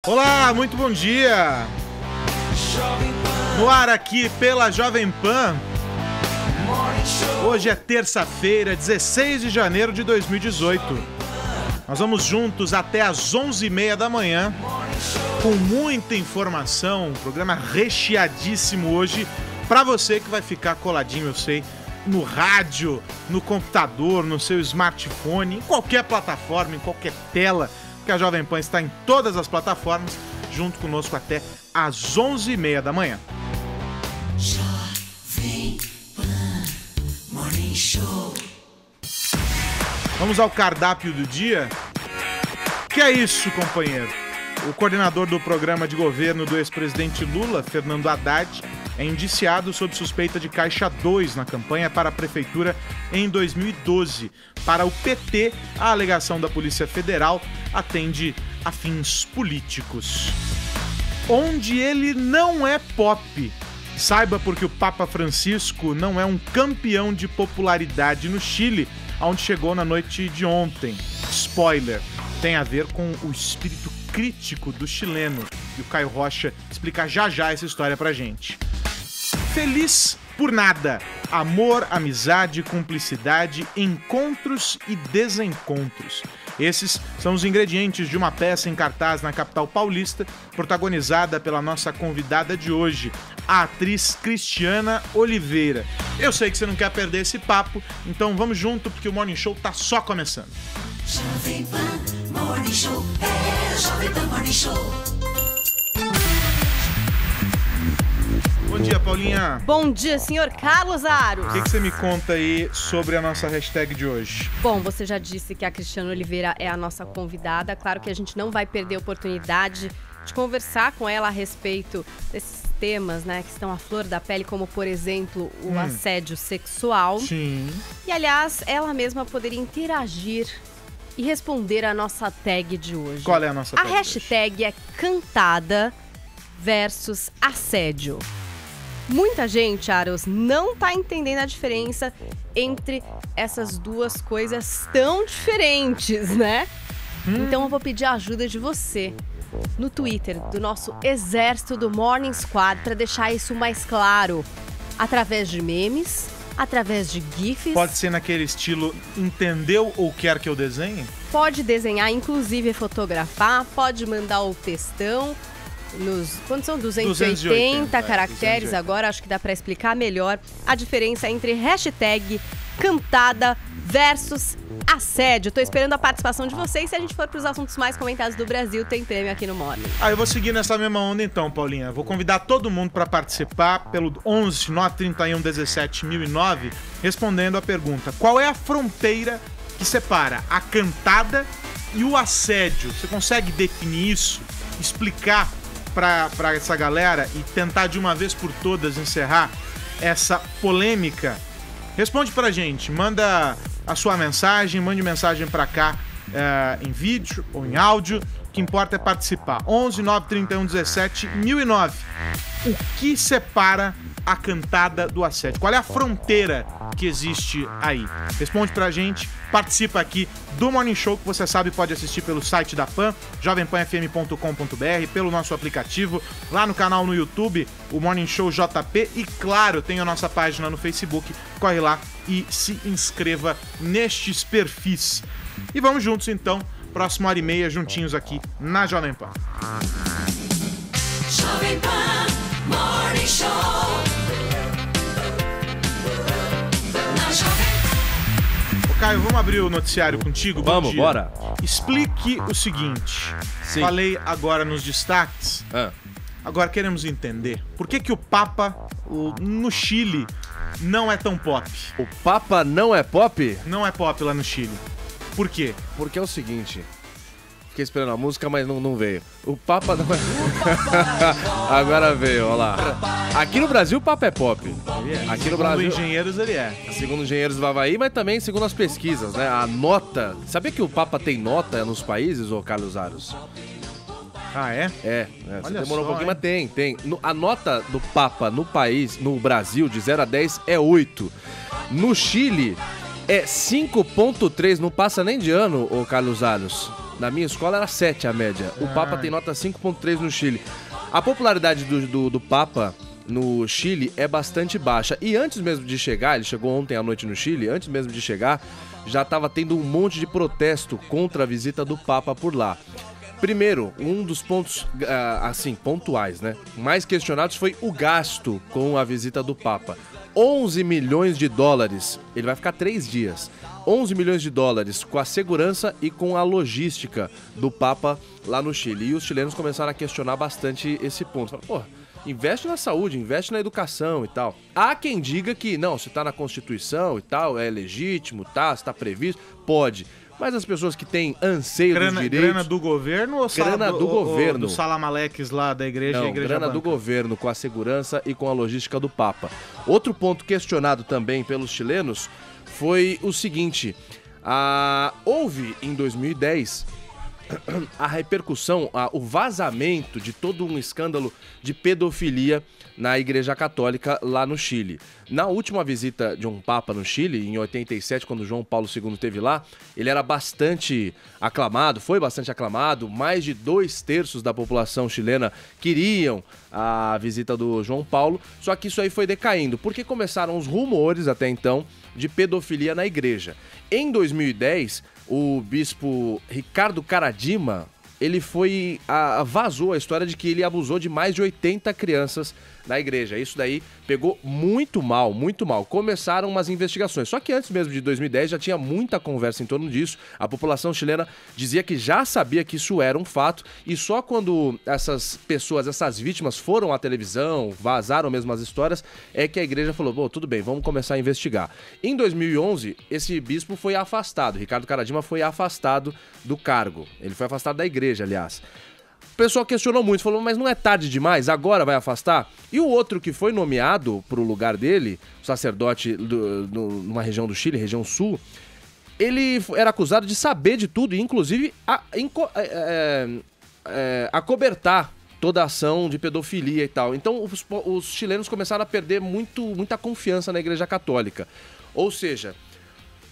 Olá, muito bom dia. No ar aqui pela Jovem Pan. Hoje é terça-feira, 16 de janeiro de 2018. Nós vamos juntos até às 11h30 da manhã, com muita informação, um programa recheadíssimo hoje, para você que vai ficar coladinho, eu sei, no rádio, no computador, no seu smartphone, em qualquer plataforma, em qualquer tela, porque a Jovem Pan está em todas as plataformas, junto conosco até às 11h30 da manhã. Jovem Pan Morning Show. Vamos ao cardápio do dia? Que é isso, companheiro? O coordenador do programa de governo do ex-presidente Lula, Fernando Haddad, é indiciado sob suspeita de Caixa 2 na campanha para a prefeitura em 2012. Para o PT, a alegação da Polícia Federal atende a fins políticos. Onde ele não é pop. Saiba porque o Papa Francisco não é um campeão de popularidade no Chile, onde chegou na noite de ontem. Spoiler, tem a ver com o espírito crítico do chileno. E o Caio Rocha explica já essa história pra gente. Feliz por nada. Amor, amizade, cumplicidade, encontros e desencontros. Esses são os ingredientes de uma peça em cartaz na capital paulista, protagonizada pela nossa convidada de hoje, a atriz Cristiana Oliveira. Eu sei que você não quer perder esse papo, então vamos junto, porque o Morning Show tá só começando. Jovem Pan Morning Show, Jovem Pan Morning Show. Bom dia, Paulinha. Bom dia, senhor Carlos Aros. O que você me conta aí sobre a nossa hashtag de hoje? Bom, você já disse que a Cristiana Oliveira é a nossa convidada. Claro que a gente não vai perder a oportunidade de conversar com ela a respeito desses temas, né, que estão à flor da pele, como, por exemplo, o assédio sexual. Sim. E, aliás, ela mesma poderia interagir e responder a nossa tag de hoje. Qual é a nossa tag? A hashtag é cantada versus assédio. Muita gente, Aros, não tá entendendo a diferença entre essas duas coisas tão diferentes, né? Então eu vou pedir a ajuda de você no Twitter, do nosso exército do Morning Squad, para deixar isso mais claro. Através de memes, através de GIFs. Pode ser naquele estilo entendeu ou quer que eu desenhe? Pode desenhar, inclusive fotografar, pode mandar o textão. Quando são 280 caracteres, 280. Agora acho que dá pra explicar melhor a diferença entre hashtag cantada versus assédio. Tô esperando a participação de vocês. Se a gente for pros assuntos mais comentados do Brasil, tem prêmio aqui no Morning. Eu vou seguir nessa mesma onda então, Paulinha. Vou convidar todo mundo pra participar pelo 11 931 17 1009, respondendo a pergunta: qual é a fronteira que separa a cantada e o assédio? Você consegue definir isso? Explicar pra essa galera e tentar de uma vez por todas encerrar essa polêmica? Responde pra gente, manda a sua mensagem, mande mensagem pra cá em vídeo ou em áudio. O que importa é participar. 11 931 17 1009. O que separa a cantada do assédio? Qual é a fronteira que existe aí? Responde pra gente, participa aqui do Morning Show, que você sabe pode assistir pelo site da PAN, jovempanfm.com.br, pelo nosso aplicativo, lá no canal no YouTube, o Morning Show JP, e claro, tem a nossa página no Facebook. Corre lá e se inscreva nestes perfis. E vamos juntos então, próxima hora e meia, juntinhos aqui na Jovem Pan. Jovem Pan Morning Show. Caio, vamos abrir o noticiário contigo? Vamos, bora. Explique o seguinte. Sim. Falei agora nos destaques. Agora queremos entender por que o Papa no Chile não é tão pop. O Papa não é pop? Não é pop lá no Chile. Por quê? Porque é o seguinte... Fiquei esperando a música, mas não veio. O Papa não é... Agora veio, olha lá. Aqui no Brasil o Papa é pop. Aqui no Brasil... Segundo engenheiros ele é. Segundo engenheiros do Havaí, mas também segundo as pesquisas, né? A nota... Sabia que o Papa tem nota nos países, ô Carlos Aros? Ah, é? Você demorou um pouquinho, mas tem. A nota do Papa no país, no Brasil, de 0 a 10 é 8. No Chile é 5.3, não passa nem de ano, ô Carlos Aros. Na minha escola era 7 a média. O Papa tem nota 5.3 no Chile. A popularidade do Papa no Chile é bastante baixa. E antes mesmo de chegar, ele chegou ontem à noite no Chile, antes mesmo de chegar, já estava tendo um monte de protesto contra a visita do Papa por lá. Primeiro, um dos pontos, assim, pontuais, né, mais questionados foi o gasto com a visita do Papa. 11 milhões de dólares, ele vai ficar 3 dias. 11 milhões de dólares com a segurança e com a logística do Papa lá no Chile. E os chilenos começaram a questionar bastante esse ponto. Falaram, investe na saúde, investe na educação e tal. Há quem diga que, não, se tá na Constituição e tal, é legítimo, tá, se tá previsto, pode. Mas as pessoas que têm anseio dos direitos... Grana do governo ou grana do governo? Do Salamaleques lá da igreja? Não, a igreja grana banca. do governo, com a segurança e com a logística do Papa. Outro ponto questionado também pelos chilenos foi o seguinte, houve em 2010 a repercussão, o vazamento de todo um escândalo de pedofilia na Igreja Católica lá no Chile. Na última visita de um Papa no Chile, em 87, quando João Paulo II esteve lá, ele era bastante aclamado, foi bastante aclamado, mais de 2/3 da população chilena queriam a visita do João Paulo, só que isso aí foi decaindo, porque começaram os rumores até então de pedofilia na igreja. Em 2010, o bispo Ricardo Caradima, ele vazou a história de que ele abusou de mais de 80 crianças na igreja. Isso daí pegou muito mal, muito mal. Começaram umas investigações. Só que antes mesmo de 2010 já tinha muita conversa em torno disso. A população chilena dizia que já sabia que isso era um fato e só quando essas pessoas, essas vítimas foram à televisão, vazaram mesmo as histórias, é que a igreja falou, tudo bem, vamos começar a investigar. Em 2011, esse bispo foi afastado. Ricardo Caradima foi afastado do cargo. Ele foi afastado da igreja, aliás. O pessoal questionou muito, falou, mas não é tarde demais? Agora vai afastar? E o outro que foi nomeado para o lugar dele, o sacerdote numa região do Chile, região sul, ele era acusado de saber de tudo e inclusive acobertar toda a ação de pedofilia e tal. Então os chilenos começaram a perder muita confiança na Igreja Católica. Ou seja,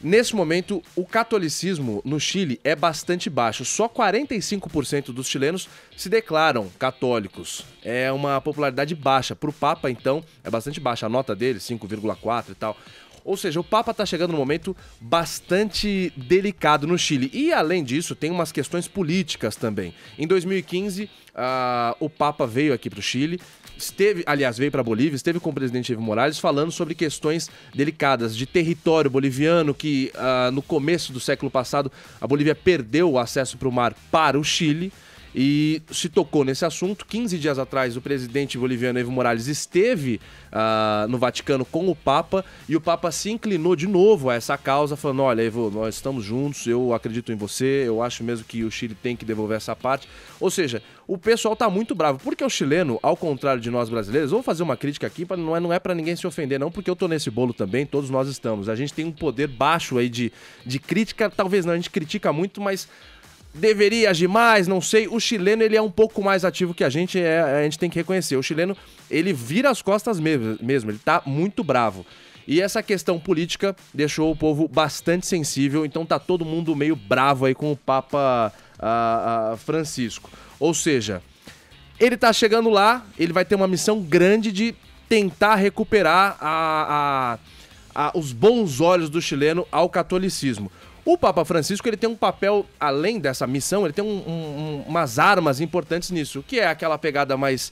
nesse momento, o catolicismo no Chile é bastante baixo. Só 45% dos chilenos se declaram católicos. É uma popularidade baixa. Para o Papa, então, é bastante baixa. A nota dele, 5,4 e tal. Ou seja, o Papa está chegando num momento bastante delicado no Chile. E, além disso, tem umas questões políticas também. Em 2015, o Papa veio aqui para o Chile. Veio para a Bolívia, esteve com o presidente Evo Morales falando sobre questões delicadas de território boliviano, que no começo do século passado a Bolívia perdeu o acesso para o mar para o Chile e se tocou nesse assunto. 15 dias atrás o presidente boliviano Evo Morales esteve no Vaticano com o Papa e o Papa se inclinou de novo a essa causa, falando, olha Evo, nós estamos juntos, eu acredito em você, eu acho mesmo que o Chile tem que devolver essa parte. Ou seja, o pessoal tá muito bravo, porque o chileno, ao contrário de nós brasileiros, vou fazer uma crítica aqui, não é pra ninguém se ofender não, porque eu tô nesse bolo também, todos nós estamos. A gente tem um poder baixo aí de crítica, talvez não, a gente critica muito, mas deveria agir mais, não sei. O chileno, ele é um pouco mais ativo que a gente tem que reconhecer. O chileno, ele vira as costas mesmo, ele tá muito bravo. E essa questão política deixou o povo bastante sensível, então tá todo mundo meio bravo aí com o Papa Francisco. Ou seja, ele tá chegando lá, ele vai ter uma missão grande de tentar recuperar os bons olhos do chileno ao catolicismo. O Papa Francisco, ele tem um papel, além dessa missão, ele tem umas armas importantes nisso, que é aquela pegada mais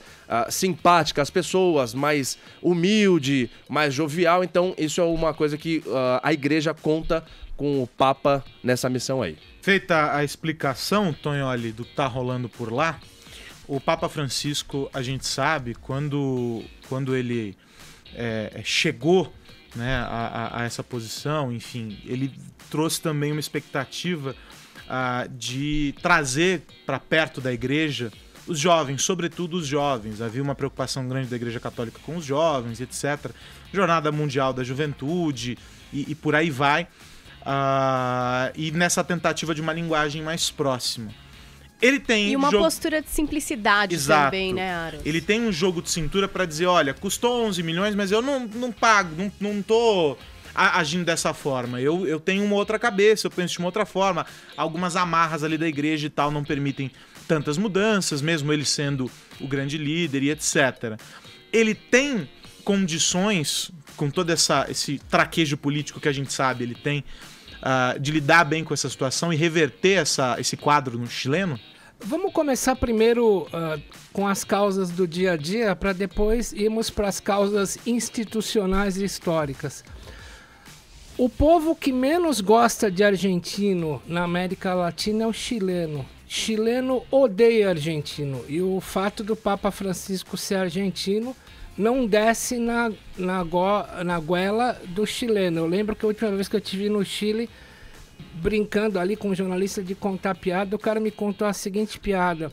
simpática às pessoas, mais humilde, mais jovial. Então, isso é uma coisa que a igreja conta com o Papa nessa missão aí. Feita a explicação, Tonholi, do que tá rolando por lá, o Papa Francisco, a gente sabe, quando ele chegou, né, a essa posição, enfim, ele trouxe também uma expectativa de trazer para perto da igreja os jovens, sobretudo os jovens. Havia uma preocupação grande da Igreja Católica com os jovens, etc. Jornada Mundial da Juventude e por aí vai. E nessa tentativa de uma linguagem mais próxima. Ele tem e uma postura de simplicidade. Exato. Também, né, Aros? Ele tem um jogo de cintura para dizer, olha, custou 11 milhões, mas eu não pago, não tô agindo dessa forma. Eu tenho uma outra cabeça, eu penso de uma outra forma. Algumas amarras ali da igreja e tal não permitem tantas mudanças, mesmo ele sendo o grande líder e etc. Ele tem condições, com todo esse traquejo político que a gente sabe, ele tem, de lidar bem com essa situação e reverter esse quadro no chileno? Vamos começar primeiro com as causas do dia a dia, para depois irmos para as causas institucionais e históricas. O povo que menos gosta de argentino na América Latina é o chileno. Chileno odeia argentino, e o fato do Papa Francisco ser argentino não desce na goela do chileno. Eu lembro que a última vez que eu estive no Chile, brincando ali com um jornalista de contar piada, o cara me contou a seguinte piada: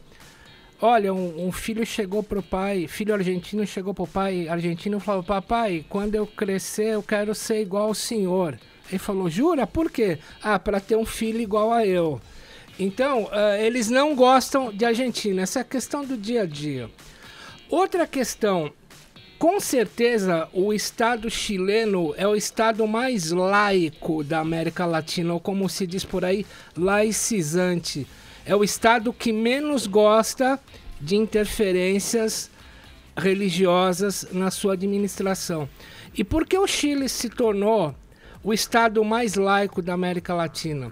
olha, um filho chegou pro pai, filho argentino chegou pro pai argentino e falou: papai, quando eu crescer eu quero ser igual ao senhor. Ele falou: jura? Por quê? Para ter um filho igual a eu. Então, eles não gostam de argentino. Essa é a questão do dia a dia. Outra questão: com certeza o Estado chileno é o Estado mais laico da América Latina, ou como se diz por aí, laicizante. É o Estado que menos gosta de interferências religiosas na sua administração. E por que o Chile se tornou o Estado mais laico da América Latina?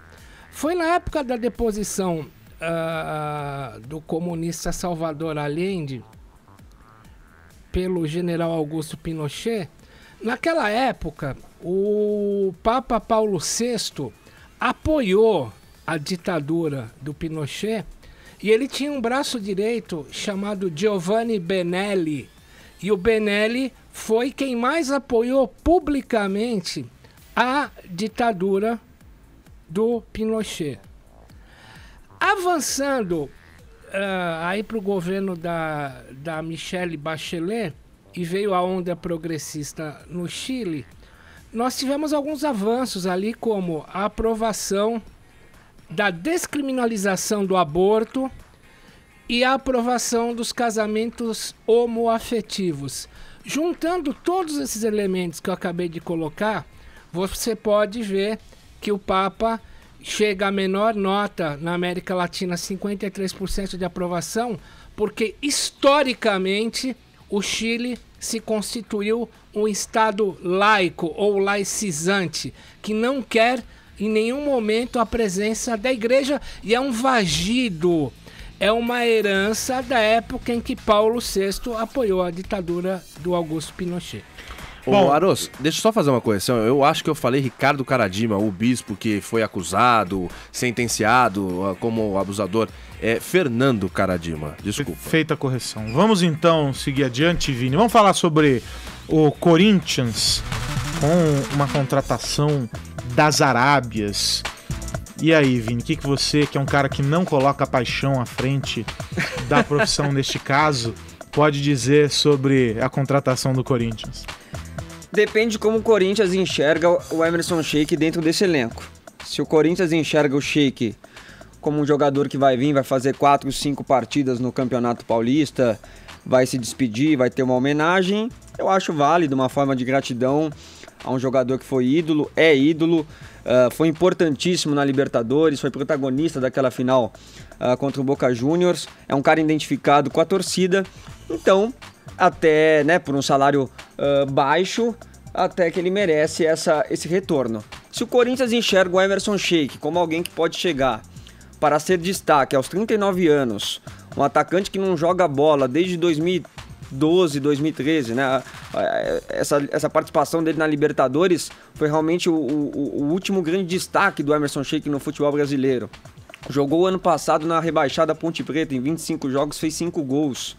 Foi na época da deposição do comunista Salvador Allende pelo general Augusto Pinochet. Naquela época, o Papa Paulo VI apoiou a ditadura do Pinochet, e ele tinha um braço direito chamado Giovanni Benelli, e o Benelli foi quem mais apoiou publicamente a ditadura do Pinochet. Avançando aí para o governo da Michelle Bachelet, e veio a onda progressista no Chile, nós tivemos alguns avanços ali, como a aprovação da descriminalização do aborto e a aprovação dos casamentos homoafetivos. Juntando todos esses elementos que eu acabei de colocar, você pode ver que o Papa chega à menor nota na América Latina, 53% de aprovação, porque historicamente o Chile se constituiu um Estado laico ou laicizante, que não quer em nenhum momento a presença da igreja, e é um vagido, é uma herança da época em que Paulo VI apoiou a ditadura do Augusto Pinochet. Bom, Aros, deixa eu só fazer uma correção. Eu acho que eu falei Ricardo Caradima, o bispo que foi acusado, sentenciado como abusador. É Fernando Caradima, desculpa. Feita a correção. Vamos então seguir adiante, Vini. Vamos falar sobre o Corinthians com uma contratação das Arábias. E aí, Vini, o que você, que é um cara que não coloca a paixão à frente da profissão neste caso, pode dizer sobre a contratação do Corinthians? Depende de como o Corinthians enxerga o Emerson Sheik dentro desse elenco. Se o Corinthians enxerga o Sheik como um jogador que vai vir, vai fazer 4, 5 partidas no Campeonato Paulista, vai se despedir, vai ter uma homenagem, eu acho válido, uma forma de gratidão a um jogador que foi ídolo, é ídolo, foi importantíssimo na Libertadores, foi protagonista daquela final contra o Boca Juniors, é um cara identificado com a torcida, então, até, né, por um salário baixo, até que ele merece esse retorno. Se o Corinthians enxerga o Emerson Sheik como alguém que pode chegar para ser destaque aos 39 anos, um atacante que não joga bola desde 2012, 2013, né? Essa participação dele na Libertadores foi realmente o último grande destaque do Emerson Sheik no futebol brasileiro. Jogou ano passado na rebaixada Ponte Preta, em 25 jogos fez 5 gols.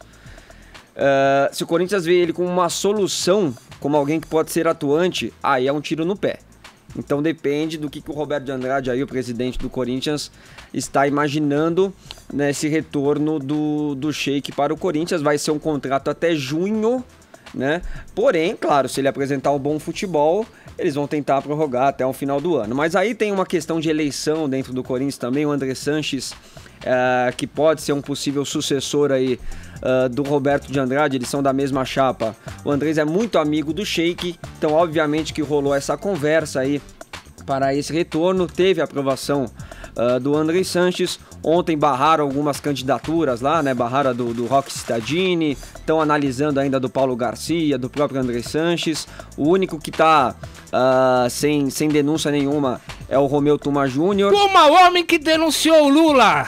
Se o Corinthians vê ele como uma solução, como alguém que pode ser atuante, aí é um tiro no pé. Então depende do que o Roberto de Andrade, aí, o presidente do Corinthians, está imaginando nesse retorno do Sheik para o Corinthians. Vai ser um contrato até junho, né? Porém, claro, se ele apresentar um bom futebol, eles vão tentar prorrogar até o final do ano. Mas aí tem uma questão de eleição dentro do Corinthians também. O André Sanches, que pode ser um possível sucessor aí do Roberto de Andrade, eles são da mesma chapa. O Andrés é muito amigo do Sheik, então obviamente que rolou essa conversa aí para esse retorno. Teve a aprovação do André Sanches. Ontem barraram algumas candidaturas lá, né? Barraram do Roque Cittadini, estão analisando ainda do Paulo Garcia, do próprio André Sanches. O único que está sem denúncia nenhuma é o Romeu Tuma Júnior. Tuma, o homem que denunciou o Lula!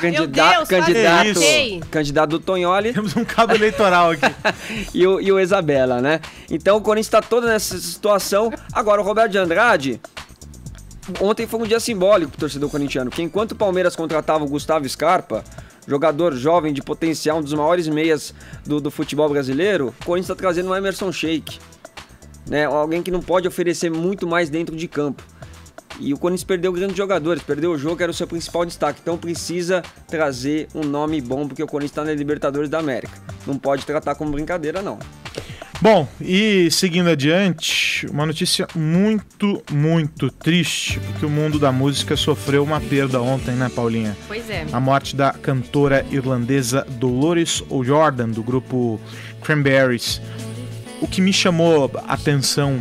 Candidato do Tonholi. Temos um cabo eleitoral aqui. e o Isabela, né? Então o Corinthians está todo nessa situação. Agora o Roberto de Andrade... Ontem foi um dia simbólico pro torcedor corintiano, porque enquanto o Palmeiras contratava o Gustavo Scarpa, jogador jovem de potencial, um dos maiores meias do futebol brasileiro, o Corinthians está trazendo o Emerson Sheik, né? Alguém que não pode oferecer muito mais dentro de campo. E o Corinthians perdeu grandes jogadores, perdeu o jogo, que era o seu principal destaque. Então precisa trazer um nome bom, porque o Corinthians está na Libertadores da América. Não pode tratar como brincadeira, não. Bom, e seguindo adiante, uma notícia muito, muito triste, porque o mundo da música sofreu uma perda ontem, né, Paulinha? Pois é. A morte da cantora irlandesa Dolores O'Riordan, do grupo Cranberries. O que me chamou a atenção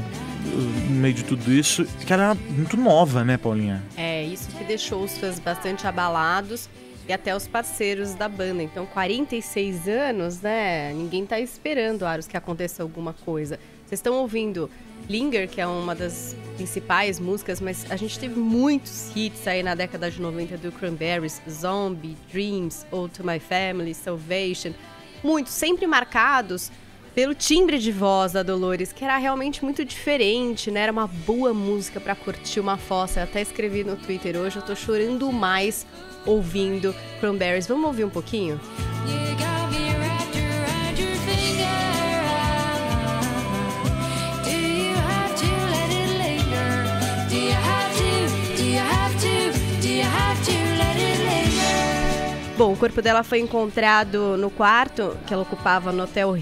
no meio de tudo isso é que ela era muito nova, né, Paulinha? É, isso que deixou os fãs bastante abalados. E até os parceiros da banda. Então, 46 anos, né? Ninguém tá esperando, Aros, que aconteça alguma coisa. Vocês estão ouvindo Linger, que é uma das principais músicas, mas a gente teve muitos hits aí na década de 90 do Cranberries, Zombie, Dreams, Ode to My Family, Salvation. Muitos, sempre marcados pelo timbre de voz da Dolores, que era realmente muito diferente, né? Era uma boa música pra curtir uma fossa. Eu até escrevi no Twitter hoje, eu tô chorando mais ouvindo Cranberries. Vamos ouvir um pouquinho? Bom, o corpo dela foi encontrado no quarto que ela ocupava no Hotel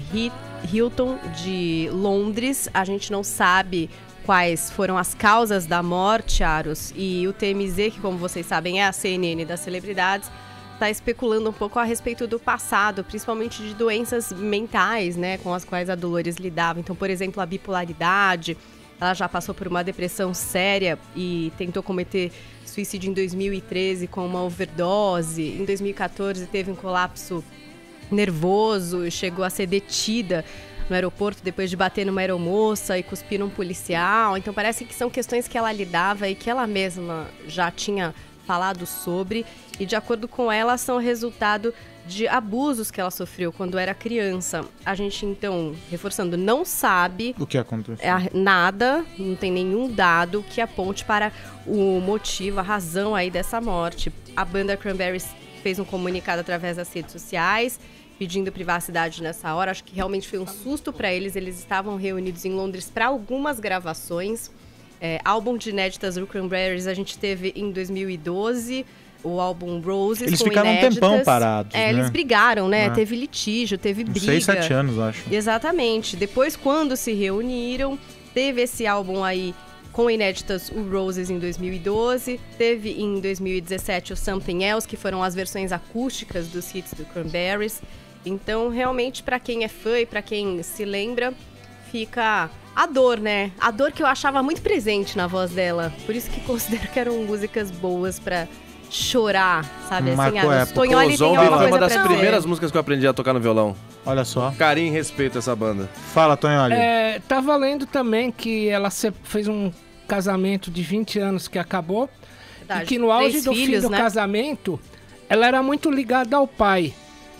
Hilton de Londres. A gente não sabe quais foram as causas da morte, Aros, e o TMZ, que como vocês sabem é a CNN das celebridades, está especulando um pouco a respeito do passado, principalmente de doenças mentais, né, com as quais a Dolores lidava. Então, por exemplo, a bipolaridade. Ela já passou por uma depressão séria e tentou cometer suicídio em 2013 com uma overdose. Em 2014 teve um colapso nervoso e chegou a ser detida no aeroporto depois de bater numa aeromoça e cuspir num policial. Então parece que são questões que ela lidava e que ela mesma já tinha falado sobre. E de acordo com ela, são resultado de abusos que ela sofreu quando era criança. A gente, então, reforçando, não sabe o que aconteceu. Nada, não tem nenhum dado que aponte para o motivo, a razão aí dessa morte. A banda Cranberries fez um comunicado através das redes sociais, pedindo privacidade nessa hora. Acho que realmente foi um susto para eles. Eles estavam reunidos em Londres para algumas gravações. Álbum de inéditas do Cranberries a gente teve em 2012, o álbum Roses. Eles com ficaram inéditas. um tempão parados, né? Eles brigaram, né? Teve litígio, teve briga. 6, 7 anos, acho. Exatamente. Depois, quando se reuniram, teve esse álbum aí com inéditas, o Roses, em 2012. Teve em 2017 o Something Else, que foram as versões acústicas dos hits do Cranberries. Então, realmente, pra quem é fã e pra quem se lembra, fica a dor, né? A dor que eu achava muito presente na voz dela. Por isso que considero que eram músicas boas pra chorar, sabe? Marcou Assim, época. Tonholi O tem Zombie alguma foi coisa uma das pra primeiras dizer. músicas que eu aprendi a tocar no violão. Olha só. Carinho e respeito a essa banda. Fala, Tonholi. Tá valendo também que ela fez um casamento de 20 anos que acabou. Verdade. E que no auge 3 do fim filhos, do né? casamento, ela era muito ligada ao pai.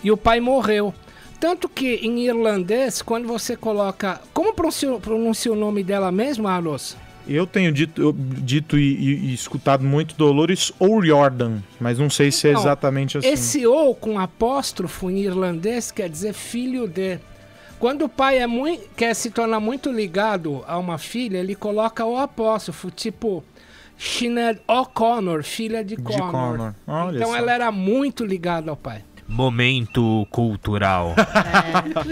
E o pai morreu. Tanto que em irlandês, quando você coloca... Como pronuncia o nome dela mesmo, Aros? Eu tenho dito e escutado muito Dolores O'Riordan, mas não sei se é Não, exatamente assim. Esse O com apóstrofo em irlandês quer dizer filho de. Quando o pai quer se tornar muito ligado a uma filha, ele coloca o apóstrofo, tipo Sinead O'Connor, filha de Connor. Olha Então só. ela era muito ligada ao pai. Momento cultural.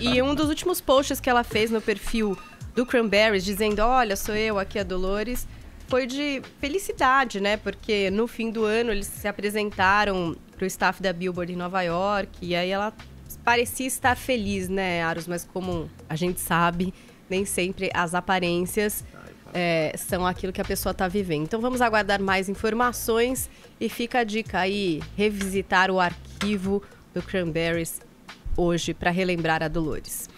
E um dos últimos posts que ela fez no perfil do Cranberries, dizendo, olha, sou eu, aqui a Dolores, foi de felicidade, né? Porque no fim do ano eles se apresentaram pro staff da Billboard em Nova York, e aí ela parecia estar feliz, né, Aros? Mas como a gente sabe, nem sempre as aparências são aquilo que a pessoa está vivendo. Então vamos aguardar mais informações e fica a dica aí, revisitar o arquivo do Cranberries hoje para relembrar a Dolores.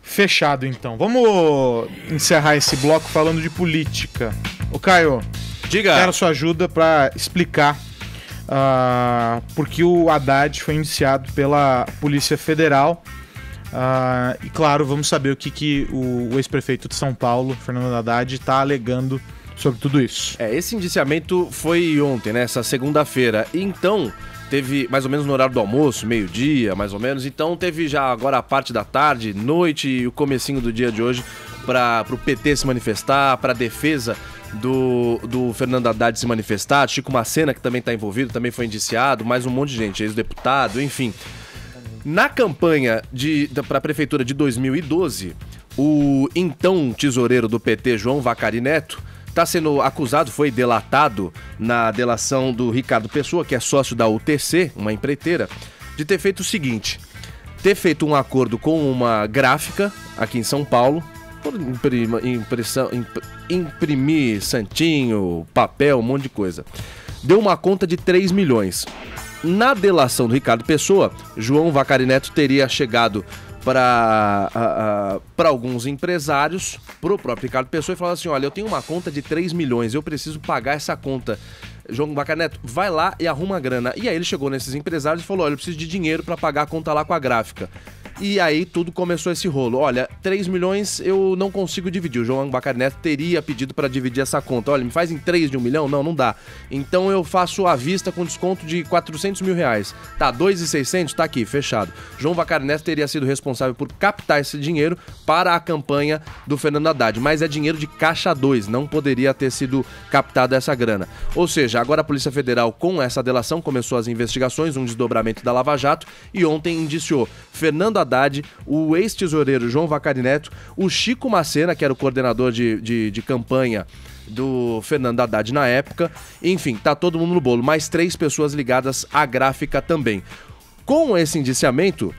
Fechado, então. Vamos encerrar esse bloco falando de política. Ô, Caio, Diga. Quero sua ajuda para explicar porque o Haddad foi indiciado pela Polícia Federal. E, claro, vamos saber o que o ex-prefeito de São Paulo, Fernando Haddad, está alegando sobre tudo isso. Esse indiciamento foi ontem, né? Essa segunda-feira. Então, teve mais ou menos no horário do almoço, meio-dia, mais ou menos. Então, teve já agora a parte da tarde, noite e o comecinho do dia de hoje para o PT se manifestar, para a defesa do Fernando Haddad se manifestar. Chico Macena, que também está envolvido, também foi indiciado, mais um monte de gente, ex-deputado, enfim. Na campanha para a prefeitura de 2012, o então tesoureiro do PT, João Vacari Neto, está sendo acusado, foi delatado na delação do Ricardo Pessoa, que é sócio da UTC, uma empreiteira, de ter feito o seguinte: ter feito um acordo com uma gráfica aqui em São Paulo, por imprimir santinho, papel, um monte de coisa. Deu uma conta de 3 milhões. Na delação do Ricardo Pessoa, João Vacari Neto teria chegado para alguns empresários, para o próprio Ricardo Pessoa, e falado assim: olha, eu tenho uma conta de 3 milhões, eu preciso pagar essa conta. João Vacari Neto, vai lá e arruma a grana. E aí ele chegou nesses empresários e falou: olha, eu preciso de dinheiro para pagar a conta lá com a gráfica. E aí tudo começou esse rolo. Olha, 3 milhões eu não consigo dividir. O João Vacari Neto teria pedido para dividir essa conta. Olha, me faz em 3 de 1 milhão? Não, não dá. Então eu faço à vista com desconto de 400 mil reais. Tá, 2.600? Tá aqui, fechado. João Vacari Neto teria sido responsável por captar esse dinheiro para a campanha do Fernando Haddad. Mas é dinheiro de caixa 2, não poderia ter sido captada essa grana. Ou seja, agora a Polícia Federal, com essa delação, começou as investigações, um desdobramento da Lava Jato, e ontem indiciou Fernando Haddad, o ex-tesoureiro João Vacari Neto, o Chico Macena, que era o coordenador de campanha do Fernando Haddad na época. Enfim, tá todo mundo no bolo. Mais 3 pessoas ligadas à gráfica também. Com esse indiciamento,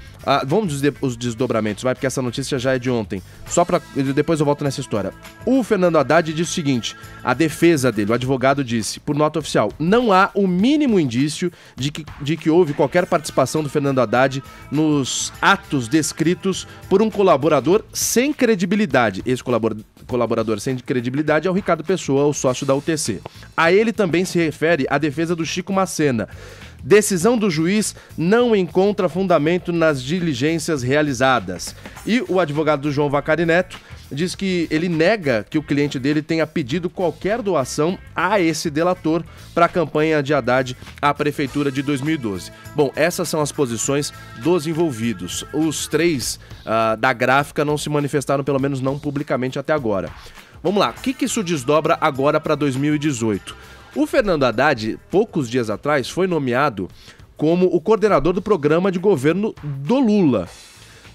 vamos dizer os desdobramentos, vai, porque essa notícia já é de ontem. Só para depois eu volto nessa história. O Fernando Haddad disse o seguinte: a defesa dele, o advogado disse, por nota oficial, não há o mínimo indício de que houve qualquer participação do Fernando Haddad nos atos descritos por um colaborador sem credibilidade. Esse colaborador sem credibilidade é o Ricardo Pessoa, o sócio da UTC. A ele também se refere a defesa do Chico Macena. Decisão do juiz não encontra fundamento nas diligências realizadas. E o advogado do João Vacari Neto diz que ele nega que o cliente dele tenha pedido qualquer doação a esse delator para a campanha de Haddad à prefeitura de 2012. Bom, essas são as posições dos envolvidos. Os 3 da gráfica não se manifestaram, pelo menos não publicamente até agora. Vamos lá, o que isso desdobra agora para 2018? O Fernando Haddad, poucos dias atrás, foi nomeado como o coordenador do programa de governo do Lula.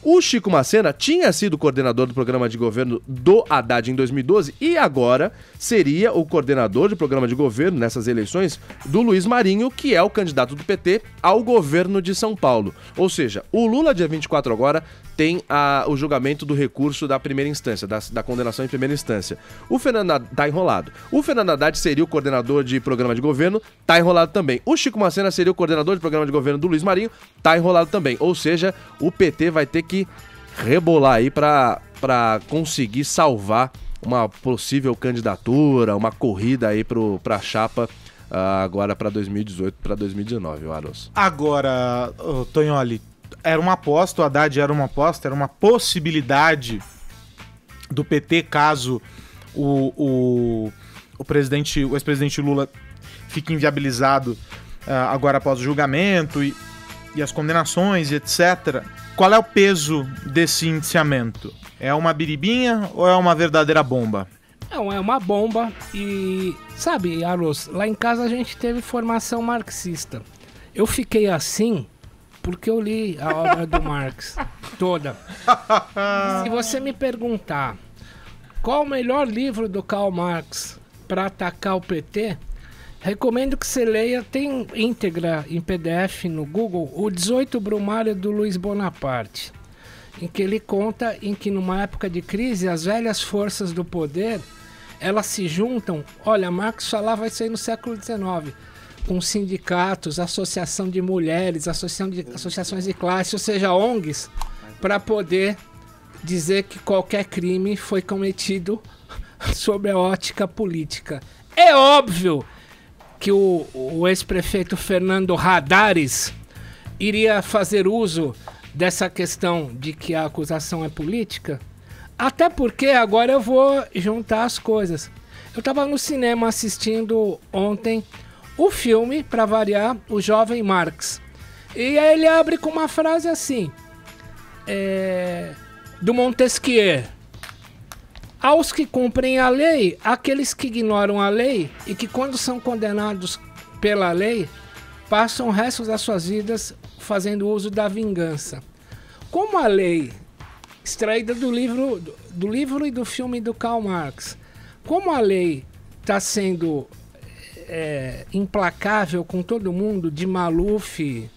O Chico Macena tinha sido coordenador do programa de governo do Haddad em 2012 e agora seria o coordenador de programa de governo nessas eleições do Luiz Marinho, que é o candidato do PT ao governo de São Paulo. Ou seja, o Lula, dia 24 agora, tem o julgamento do recurso da primeira instância, da condenação em primeira instância. O Fernando Haddad tá enrolado. O Fernando Haddad seria o coordenador de programa de governo, tá enrolado também. O Chico Macena seria o coordenador de programa de governo do Luiz Marinho, tá enrolado também. Ou seja, o PT vai ter que rebolar aí pra conseguir salvar uma possível candidatura, uma corrida aí pra chapa agora pra 2018, pra 2019, Aros. Agora, Tonholi, era uma aposta, o Haddad era uma aposta, era uma possibilidade do PT caso o ex-presidente Lula fique inviabilizado agora após o julgamento e as condenações e etc. Qual é o peso desse indiciamento? É uma biribinha ou é uma verdadeira bomba? Não, é uma bomba e, sabe, Aros, lá em casa a gente teve formação marxista. Eu fiquei assim porque eu li a obra do Marx toda. Se você me perguntar qual o melhor livro do Karl Marx para atacar o PT, recomendo que você leia, tem íntegra em PDF no Google, o 18 Brumário do Luiz Bonaparte, em que ele conta em que numa época de crise as velhas forças do poder, elas se juntam, olha, Marx falava isso aí no século XIX, com sindicatos, associação de mulheres, associações de classe, ou seja, ONGs, para poder dizer que qualquer crime foi cometido sob a ótica política. É óbvio que o ex-prefeito Fernando Haddadis iria fazer uso dessa questão de que a acusação é política, até porque agora eu vou juntar as coisas. Eu estava no cinema assistindo ontem o filme, para variar, O Jovem Marx. E aí ele abre com uma frase assim, do Montesquieu. Aos que cumprem a lei, aqueles que ignoram a lei e que quando são condenados pela lei, passam o resto das suas vidas fazendo uso da vingança. Como a lei, extraída do livro e do filme do Karl Marx, como a lei está sendo implacável com todo mundo, de Maluf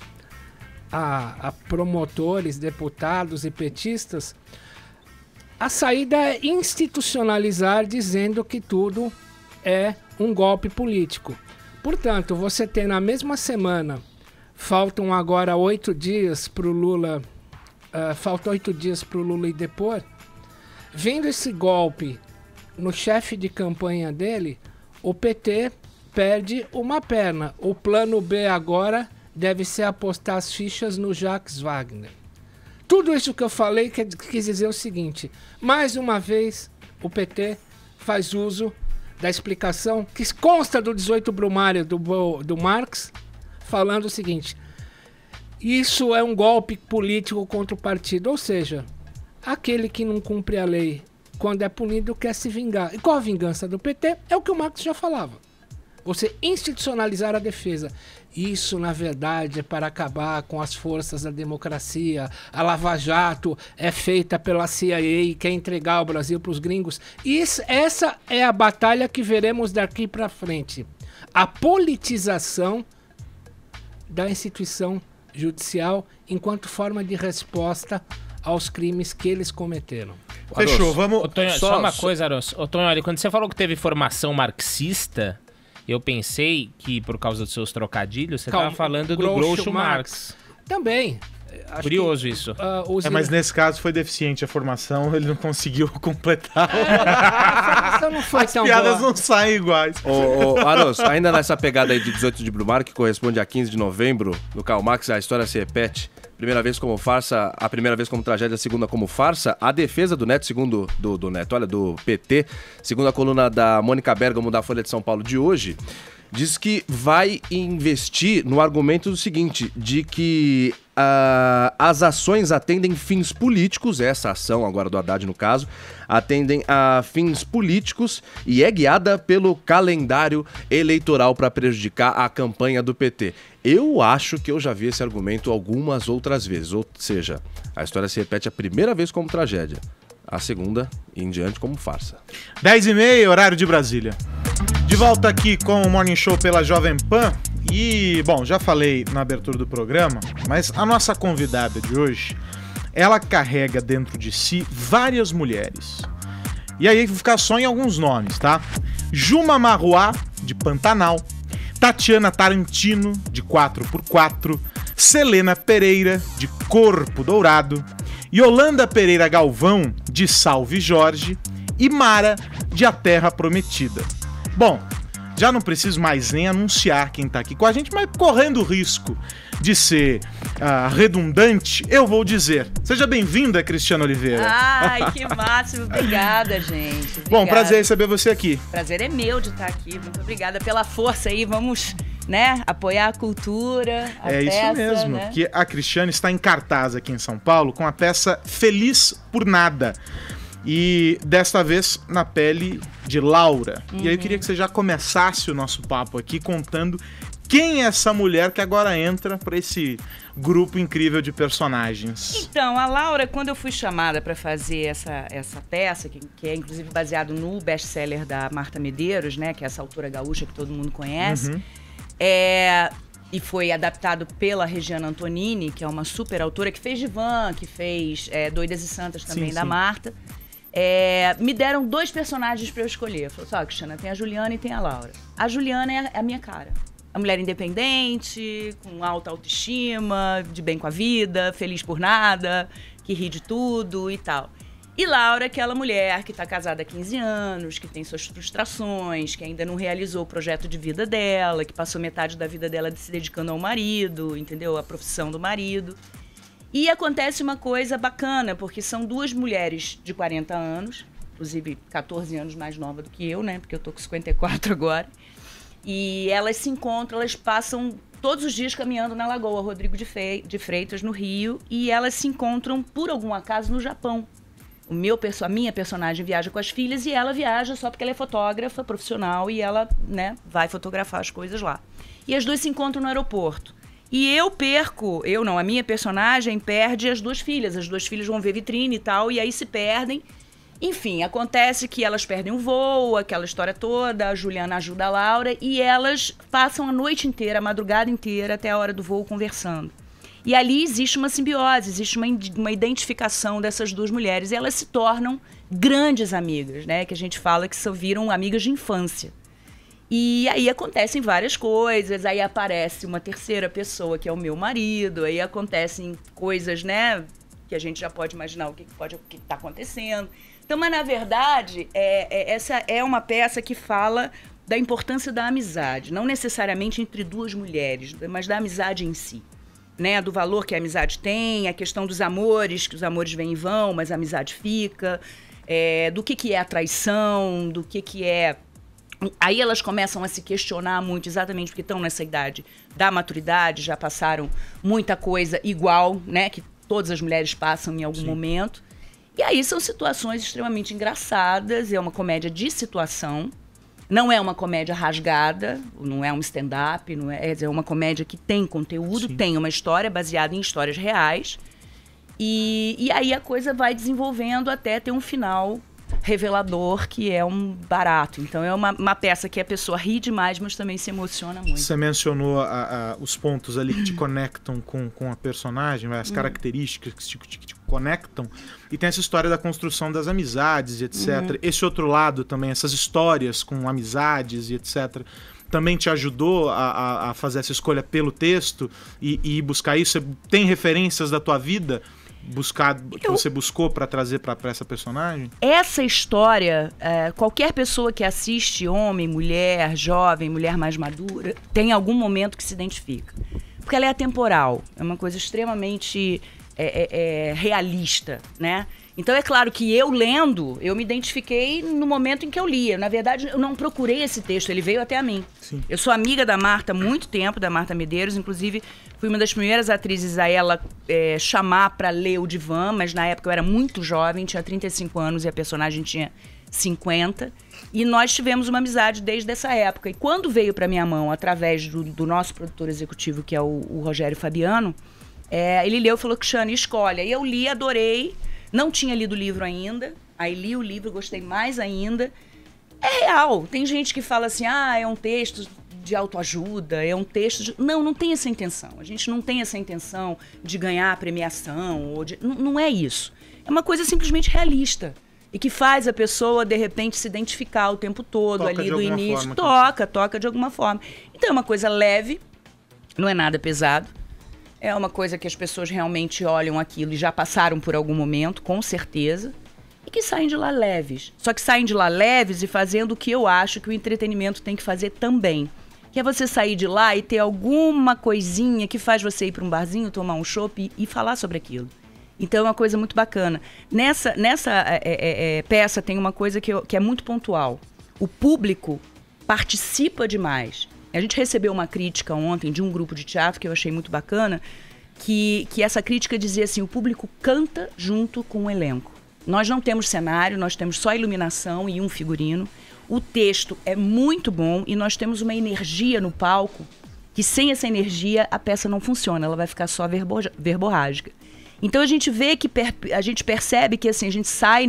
a promotores, deputados e petistas, a saída é institucionalizar, dizendo que tudo é um golpe político. Portanto, você tem na mesma semana, faltam agora 8 dias para o Lula, faltam 8 dias para o Lula ir depor, vendo esse golpe no chefe de campanha dele, o PT perde uma perna. O plano B agora deve ser apostar as fichas no Jacques Wagner. Tudo isso que eu falei quis dizer o seguinte: mais uma vez o PT faz uso da explicação que consta do 18 Brumário do Marx, falando o seguinte: isso é um golpe político contra o partido, ou seja, aquele que não cumpre a lei quando é punido quer se vingar. E qual a vingança do PT? É o que o Marx já falava. Você institucionalizar a defesa. Isso, na verdade, é para acabar com as forças da democracia. A Lava Jato é feita pela CIA e quer entregar o Brasil para os gringos. Essa é a batalha que veremos daqui para frente. A politização da instituição judicial enquanto forma de resposta aos crimes que eles cometeram. Fechou, vamos... Ô, Tonho, só uma coisa, Aros. Ô, Tonho, olha, quando você falou que teve formação marxista, eu pensei que, por causa dos seus trocadilhos, você estava falando do Groucho Marx. Também. Curioso isso. Mas nesse caso foi deficiente a formação, ele não conseguiu completar. A formação não foi tão boa. As piadas não saem iguais. Aros, ainda nessa pegada aí de 18 de Brumário, que corresponde a 15 de novembro, no Karl Marx, a história se repete. Primeira vez como farsa, a primeira vez como tragédia, a segunda como farsa. A defesa do Neto, segundo do Neto, olha, do PT, segundo a coluna da Mônica Bergamo da Folha de São Paulo de hoje, diz que vai investir no argumento do seguinte, de que as ações atendem fins políticos, essa ação agora do Haddad no caso, atendem a fins políticos e é guiada pelo calendário eleitoral para prejudicar a campanha do PT. Eu acho que eu já vi esse argumento algumas outras vezes, ou seja, a história se repete a primeira vez como tragédia, a segunda e em diante como farsa. 10h30, horário de Brasília. De volta aqui com o Morning Show pela Jovem Pan. E, bom, já falei na abertura do programa, mas a nossa convidada de hoje, ela carrega dentro de si várias mulheres. E aí vou ficar só em alguns nomes, tá? Juma Marruá, de Pantanal. Tatiana Tarantino, de 4x4. Selena Pereira, de Corpo Dourado. Yolanda Pereira Galvão, de Salve Jorge. E Mara, de A Terra Prometida. Bom, já não preciso mais nem anunciar quem tá aqui com a gente, mas correndo o risco de ser redundante, eu vou dizer. Seja bem-vinda, Cristiana Oliveira. Ai, que máximo. Obrigada, gente. Obrigada. Bom, prazer receber você aqui. Prazer é meu de estar aqui. Muito obrigada pela força aí. Vamos, né, apoiar a cultura, a peça, isso mesmo, né? Que a Cristiane está em cartaz aqui em São Paulo com a peça Feliz por Nada. E desta vez na pele de Laura. E aí eu queria que você já começasse o nosso papo aqui contando Quem é essa mulher que agora entra para esse grupo incrível de personagens? Então, a Laura, quando eu fui chamada para fazer essa peça, que é inclusive baseado no best-seller da Marta Medeiros, né, que é essa autora gaúcha que todo mundo conhece, e foi adaptado pela Regiana Antonini, que é uma super autora, que fez Divan, que fez Doidas e Santas também, da Marta. Me deram 2 personagens para eu escolher. Falou assim, Cristiana, tem a Juliana e tem a Laura. A Juliana é a minha cara. A mulher independente, com alta autoestima, de bem com a vida, feliz por nada, que ri de tudo e tal. E Laura é aquela mulher que está casada há 15 anos, que tem suas frustrações, que ainda não realizou o projeto de vida dela, que passou metade da vida dela se dedicando ao marido, entendeu? A profissão do marido. E acontece uma coisa bacana, porque são 2 mulheres de 40 anos, inclusive 14 anos mais nova do que eu, né? Porque eu tô com 54 agora. E elas se encontram, elas passam todos os dias caminhando na Lagoa Rodrigo de Freitas, no Rio, e elas se encontram, por algum acaso, no Japão. A minha personagem viaja com as filhas e ela viaja só porque ela é fotógrafa profissional e ela, né, vai fotografar as coisas lá. E as 2 se encontram no aeroporto. E a minha personagem perde as 2 filhas. As 2 filhas vão ver vitrine e tal, e aí se perdem. Enfim, acontece que elas perdem o voo, aquela história toda, a Juliana ajuda a Laura e elas passam a noite inteira, a madrugada inteira, até a hora do voo conversando. E ali existe uma simbiose, existe uma identificação dessas 2 mulheres e elas se tornam grandes amigas, né? Que a gente fala que viram amigas de infância. E aí acontecem várias coisas, aí aparece uma terceira pessoa, que é o meu marido, aí acontecem coisas, né? Que a gente já pode imaginar o que está acontecendo. Então, mas na verdade, essa é uma peça que fala da importância da amizade, não necessariamente entre 2 mulheres, mas da amizade em si, né? Do valor que a amizade tem, a questão dos amores, que os amores vêm e vão, mas a amizade fica, do que é a traição, do que é... Aí elas começam a se questionar muito, exatamente porque estão nessa idade da maturidade, já passaram muita coisa igual, né? Que todas as mulheres passam em algum momento. E aí são situações extremamente engraçadas, é uma comédia de situação, não é uma comédia rasgada, não é um stand-up, é uma comédia que tem conteúdo, tem uma história baseada em histórias reais, e aí a coisa vai desenvolvendo até ter um final revelador, que é um barato. Então é uma peça que a pessoa ri demais, mas também se emociona muito. Você mencionou os pontos ali que te conectam com a personagem, as características que te conectam, e tem essa história da construção das amizades e etc. Esse outro lado também, essas histórias com amizades e etc., também te ajudou a fazer essa escolha pelo texto e buscar isso? Você tem referências da tua vida que você buscou para trazer para essa personagem? Essa história, qualquer pessoa que assiste, homem, mulher, jovem, mulher mais madura, tem algum momento que se identifica. Porque ela é atemporal, é uma coisa extremamente realista, né? Então é claro que eu lendo, eu me identifiquei no momento em que eu lia. Na verdade, eu não procurei esse texto, ele veio até a mim. Sim. Eu sou amiga da Marta há muito tempo, da Marta Medeiros, inclusive fui uma das primeiras atrizes a ela chamar para ler o Divan, mas na época eu era muito jovem, tinha 35 anos e a personagem tinha 50. E nós tivemos uma amizade desde essa época. E quando veio para minha mão, através do nosso produtor executivo, que é o Rogério Fabiano, ele leu e falou, Cristiane, escolhe. Aí eu li, adorei. Não tinha lido o livro ainda, aí li o livro, gostei mais ainda. É real, tem gente que fala assim, é um texto de autoajuda, é um texto de... Não tem essa intenção, a gente não tem essa intenção de ganhar premiação, não é isso. É uma coisa simplesmente realista e que faz a pessoa, de repente, se identificar o tempo todo, ali do início. Toca de alguma forma. Então é uma coisa leve, não é nada pesado. É uma coisa que as pessoas realmente olham aquilo e já passaram por algum momento, com certeza, e que saem de lá leves. Só que saem de lá leves e fazendo o que eu acho que o entretenimento tem que fazer também. Que é você sair de lá e ter alguma coisinha que faz você ir para um barzinho, tomar um chopp e falar sobre aquilo. Então é uma coisa muito bacana. Nessa peça tem uma coisa que é muito pontual. O público participa demais. A gente recebeu uma crítica ontem de um grupo de teatro que eu achei muito bacana, que essa crítica dizia assim, o público canta junto com o elenco. Nós não temos cenário, nós temos só iluminação e um figurino. O texto é muito bom e nós temos uma energia no palco que sem essa energia a peça não funciona, ela vai ficar só verborrágica. Então a gente vê que a gente percebe que assim, a gente sai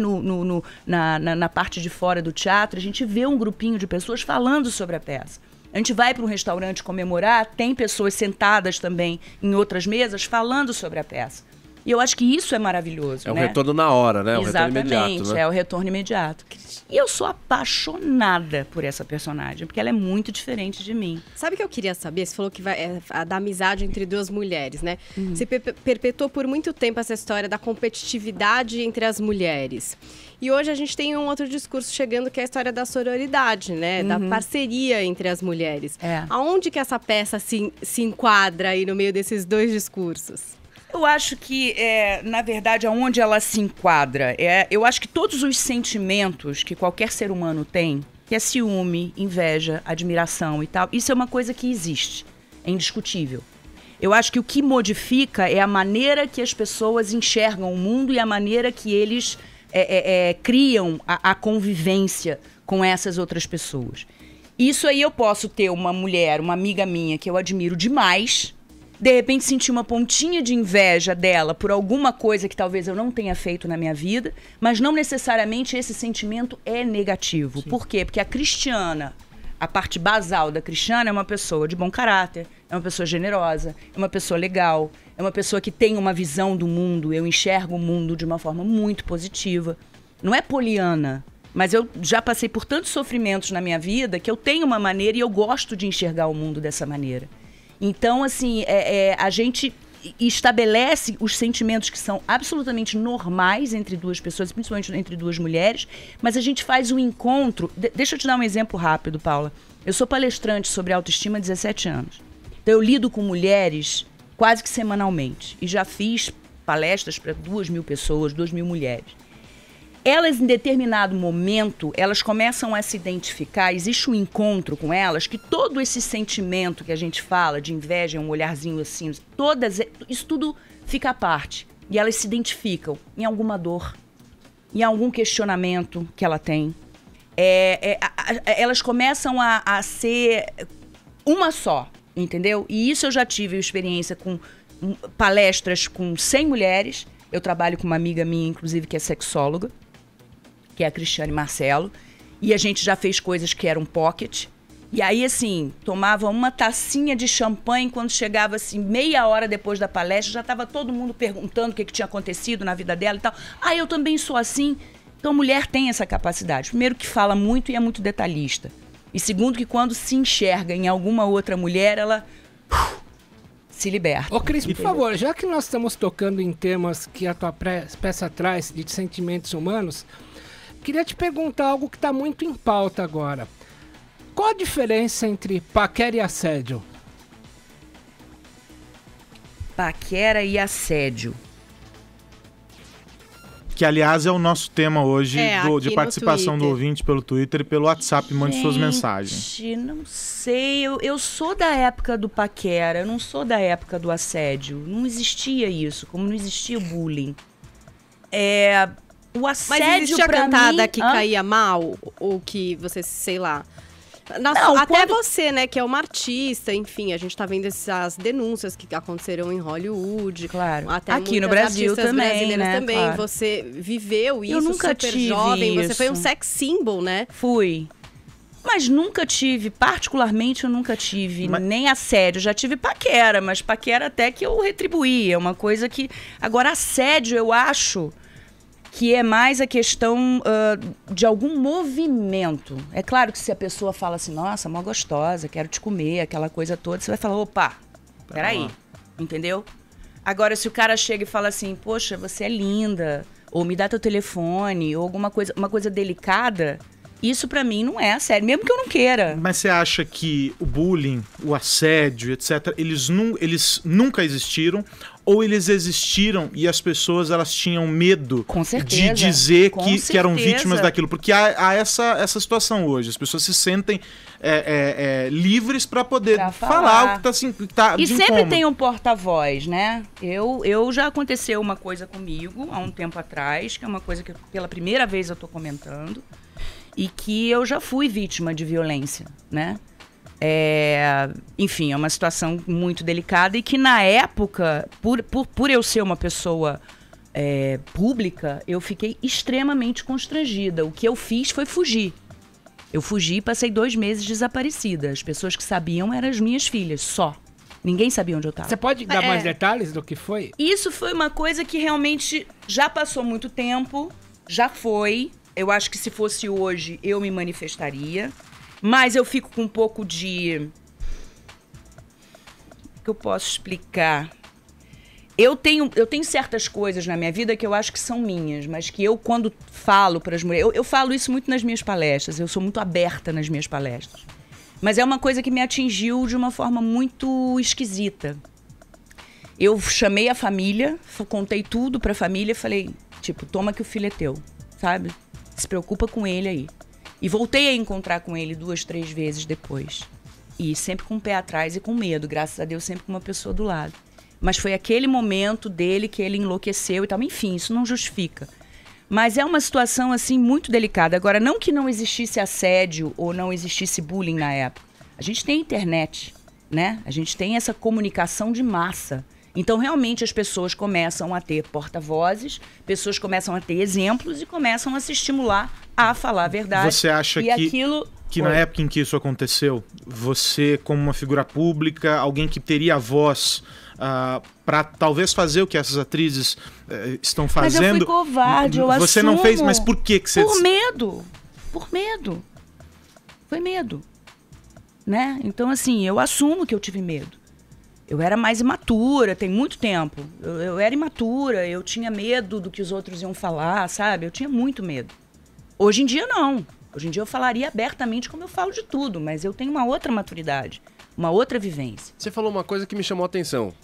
na parte de fora do teatro, a gente vê um grupinho de pessoas falando sobre a peça. A gente vai para um restaurante comemorar, tem pessoas sentadas também em outras mesas falando sobre a peça. E eu acho que isso é maravilhoso, É um né? retorno na hora, né? Exatamente, um retorno imediato, né? É o retorno imediato. E eu sou apaixonada por essa personagem, porque ela é muito diferente de mim. Sabe o que eu queria saber? Você falou que da amizade entre duas mulheres, né? Você perpetuou por muito tempo essa história da competitividade entre as mulheres. E hoje a gente tem um outro discurso chegando, que é a história da sororidade, né? Da parceria entre as mulheres. Aonde que essa peça se enquadra aí no meio desses dois discursos? Eu acho que, na verdade, aonde ela se enquadra, eu acho que todos os sentimentos que qualquer ser humano tem, que é ciúme, inveja, admiração e tal, isso é uma coisa que existe, é indiscutível. Eu acho que o que modifica é a maneira que as pessoas enxergam o mundo e a maneira que eles criam a convivência com essas outras pessoas. Isso aí eu posso ter uma mulher, uma amiga minha que eu admiro demais, de repente sentir uma pontinha de inveja dela por alguma coisa que talvez eu não tenha feito na minha vida, mas não necessariamente esse sentimento é negativo. Sim. Por quê? Porque a Cristiana, a parte basal da Cristiana é uma pessoa de bom caráter, é uma pessoa generosa, é uma pessoa legal, é uma pessoa que tem uma visão do mundo, eu enxergo o mundo de uma forma muito positiva. Não é poliana, mas eu já passei por tantos sofrimentos na minha vida que eu tenho uma maneira e eu gosto de enxergar o mundo dessa maneira. Então, assim, a gente estabelece os sentimentos que são absolutamente normais entre duas pessoas, principalmente entre duas mulheres, mas a gente faz um encontro. Deixa eu te dar um exemplo rápido, Paula. Eu sou palestrante sobre autoestima há 17 anos. Então, eu lido com mulheres quase que semanalmente. E já fiz palestras para 2.000 pessoas, 2.000 mulheres. Elas, em determinado momento, elas começam a se identificar, existe um encontro com elas, que todo esse sentimento que a gente fala, de inveja, um olharzinho assim, isso tudo fica à parte. E elas se identificam em alguma dor, em algum questionamento que ela tem. Elas começam a ser uma só, entendeu? E isso eu já tive experiência com palestras com 100 mulheres. Eu trabalho com uma amiga minha, inclusive, que é sexóloga, que é a Cristiane Marcelo, e a gente já fez coisas que eram pocket. E aí, assim, tomava uma tacinha de champanhe, quando chegava, assim, meia hora depois da palestra, já estava todo mundo perguntando o que tinha acontecido na vida dela e tal. Eu também sou assim. Então, a mulher tem essa capacidade. Primeiro, que fala muito e é muito detalhista. E segundo, que quando se enxerga em alguma outra mulher, ela se liberta. Ô, Cris, por favor, já que nós estamos tocando em temas que a tua peça traz de sentimentos humanos, queria te perguntar algo que está muito em pauta agora. Qual a diferença entre paquera e assédio? Paquera e assédio. Que, aliás, é o nosso tema hoje de participação do Twitter. ouvinte pelo Twitter e pelo WhatsApp. Mande suas mensagens. Não sei. Eu sou da época do paquera, eu não sou da época do assédio. Não existia isso, como não existia o bullying. O assédio, mas existe a pra cantada mim, que caía mal? Ou que você, sei lá... Não, até você, né, que é uma artista, enfim, a gente tá vendo essas denúncias que aconteceram em Hollywood. Claro. Até aqui no Brasil também, brasileiras né? também. Claro. Você viveu isso, eu nunca super tive jovem, isso. Você foi um sex symbol, né? Fui. Mas nunca tive, particularmente eu nunca tive nem assédio. Já tive paquera, mas paquera até que eu retribuí. É uma coisa que... Agora, assédio, eu acho que é mais a questão de algum movimento. É claro que se a pessoa fala assim, nossa, mó gostosa, quero te comer, aquela coisa toda, você vai falar, opa, peraí, entendeu? Agora, se o cara chega e fala assim, poxa, você é linda, ou me dá teu telefone, ou alguma coisa, uma coisa delicada, isso pra mim não é assédio, mesmo que eu não queira. Mas você acha que o bullying, o assédio, etc., eles nunca existiram? Ou eles existiram e as pessoas elas tinham medo Com certeza. de dizer que eram certeza. vítimas daquilo? Porque há essa situação hoje. As pessoas se sentem livres para poder falar o que está assim, E sempre tem um porta-voz, né? Eu já aconteceu uma coisa comigo há um tempo atrás, que é uma coisa que pela primeira vez eu tô comentando, e que eu já fui vítima de violência, né? Enfim, é uma situação muito delicada e que na época, por eu ser uma pessoa pública, eu fiquei extremamente constrangida. O que eu fiz foi fugir. Eu fugi e passei 2 meses desaparecida. As pessoas que sabiam eram as minhas filhas, só. Ninguém sabia onde eu estava. Você pode dar mais detalhes do que foi? Isso foi uma coisa que realmente já passou muito tempo, já foi. Eu acho que se fosse hoje, eu me manifestaria. Mas eu fico com um pouco de... O que eu posso explicar? Eu tenho certas coisas na minha vida que eu acho que são minhas, mas que eu, quando falo para as mulheres... Eu falo isso muito nas minhas palestras, eu sou muito aberta nas minhas palestras. Mas é uma coisa que me atingiu de uma forma muito esquisita. Eu chamei a família, contei tudo para a família, falei, tipo, toma que o filho é teu, sabe? Se preocupa com ele aí. E voltei a encontrar com ele 2, 3 vezes depois. E sempre com o pé atrás e com medo, graças a Deus, sempre com uma pessoa do lado. Mas foi aquele momento dele que ele enlouqueceu e tal. Enfim, isso não justifica. Mas é uma situação, assim, muito delicada. Agora, não que não existisse assédio ou não existisse bullying na época. A gente tem internet, né? A gente tem essa comunicação de massa. Então, realmente, as pessoas começam a ter porta-vozes, pessoas começam a ter exemplos e começam a se estimular a falar a verdade. Você acha que na época em que isso aconteceu, você, como uma figura pública, alguém que teria voz para talvez fazer o que essas atrizes estão fazendo... Mas eu fui covarde, eu Você assumo. não fez, mas por que você... Por medo. Por medo. Foi medo. Né? Então, assim, eu assumo que eu tive medo. Eu era mais imatura, tem muito tempo. Eu era imatura, eu tinha medo do que os outros iam falar, sabe? Eu tinha muito medo. Hoje em dia, não. Hoje em dia eu falaria abertamente como eu falo de tudo, mas eu tenho uma outra maturidade, uma outra vivência. Você falou uma coisa que me chamou a atenção.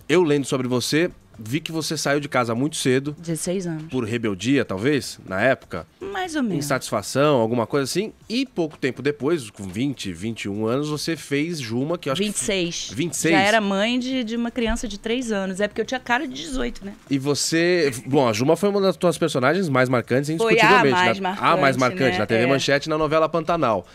Eu lendo sobre você, vi que você saiu de casa muito cedo. 16 anos. Por rebeldia, talvez, na época. Mais ou menos. Insatisfação, alguma coisa assim. E pouco tempo depois, com 20, 21 anos, você fez Juma, que eu acho 26. que... 26. Já era mãe de uma criança de 3 anos. É porque eu tinha cara de 18, né? E você... Bom, a Juma foi uma das tuas personagens mais marcantes, indiscutivelmente. A mais marcante, né? Na TV Manchete, na novela Pantanal.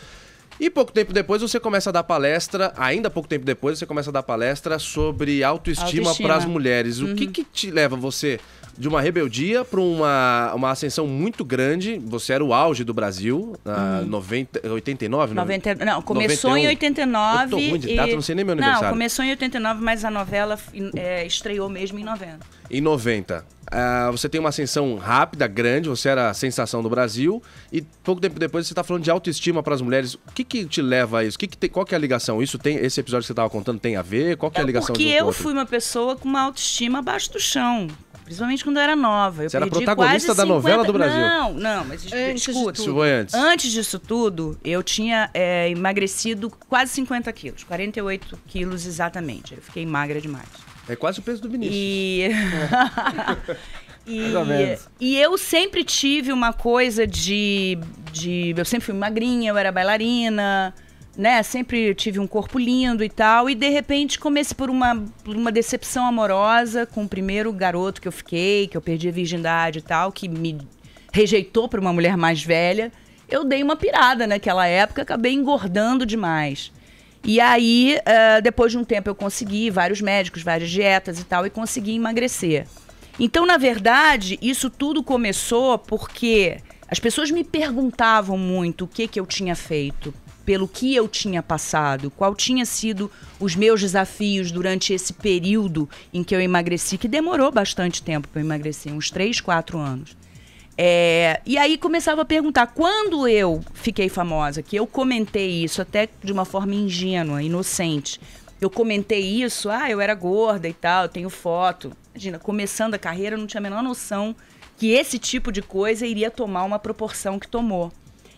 E pouco tempo depois você começa a dar palestra, ainda pouco tempo depois você começa a dar palestra sobre autoestima para as mulheres. O que te leva você de uma rebeldia para uma ascensão muito grande? Você era o auge do Brasil, 89? Não, começou 91. Em 89. Eu tô ruim de data, não sei nem meu aniversário. Não, começou em 89, mas a novela estreou mesmo em 90. Em 90. Você tem uma ascensão rápida, grande, você era a sensação do Brasil e pouco tempo depois você está falando de autoestima para as mulheres. O que te leva a isso? Qual que é a ligação? Esse episódio que você estava contando tem a ver? Qual que é a ligação? Porque eu fui uma pessoa com uma autoestima abaixo do chão. Principalmente quando eu era nova. Você era protagonista da novela do Brasil. Não, mas escuta. Isso foi antes. Antes disso tudo, eu tinha emagrecido quase 50 quilos. 48 quilos exatamente. Eu fiquei magra demais. É quase o peso do Vinícius. E eu sempre tive uma coisa de... Eu sempre fui magrinha, eu era bailarina, né? Sempre tive um corpo lindo e tal. E, de repente, comecei por uma decepção amorosa com o primeiro garoto que eu fiquei, que eu perdi a virgindade e tal, que me rejeitou para uma mulher mais velha. Eu dei uma pirada naquela época, acabei engordando demais. E aí, depois de um tempo, eu consegui vários médicos, várias dietas e tal, e consegui emagrecer. Então, na verdade, isso tudo começou porque as pessoas me perguntavam muito o que eu tinha feito, pelo que eu tinha passado, qual tinha sido os meus desafios durante esse período em que eu emagreci, que demorou bastante tempo para eu emagrecer, uns 3, 4 anos. E aí começava a perguntar, quando eu fiquei famosa, que eu comentei isso até de uma forma ingênua, inocente, eu comentei isso, eu era gorda e tal, eu tenho foto. Imagina, começando a carreira, eu não tinha a menor noção que esse tipo de coisa iria tomar uma proporção que tomou.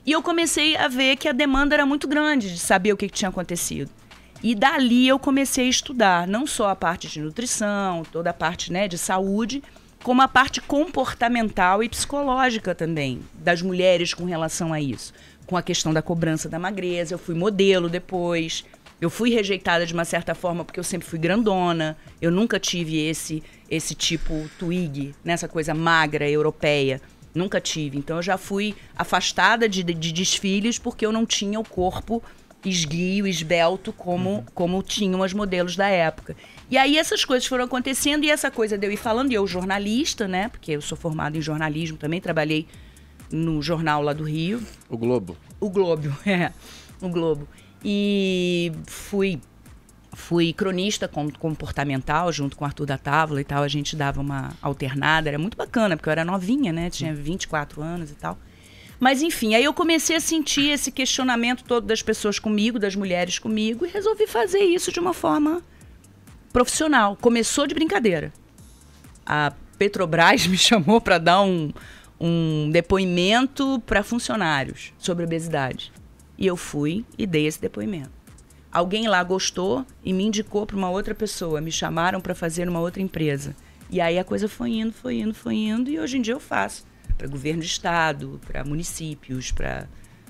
E eu comecei a ver que a demanda era muito grande de saber o que tinha acontecido. E dali eu comecei a estudar, não só a parte de nutrição, toda a parte, né, de saúde, como a parte comportamental e psicológica também, das mulheres com relação a isso. Com a questão da cobrança da magreza, eu fui modelo depois, eu fui rejeitada de uma certa forma porque eu sempre fui grandona, eu nunca tive esse tipo twig, nessa coisa magra europeia, nunca tive. Então eu já fui afastada de desfiles porque eu não tinha o corpo esguio, esbelto, como tinham as modelos da época. E aí essas coisas foram acontecendo e essa coisa de eu ir falando, e eu jornalista, né? Porque eu sou formada em jornalismo também, trabalhei no jornal lá do Rio. O Globo. O Globo, o Globo. E fui cronista comportamental junto com o Arthur da Távola e tal, a gente dava uma alternada, era muito bacana, porque eu era novinha, né? Tinha 24 anos e tal. Mas enfim, aí eu comecei a sentir esse questionamento todo das pessoas comigo, das mulheres comigo, e resolvi fazer isso de uma forma profissional. Começou de brincadeira. A Petrobras me chamou para dar um depoimento para funcionários sobre obesidade. E eu fui e dei esse depoimento. Alguém lá gostou e me indicou para uma outra pessoa. Me chamaram para fazer numa outra empresa. E aí a coisa foi indo. E hoje em dia eu faço para governo de estado, para municípios, para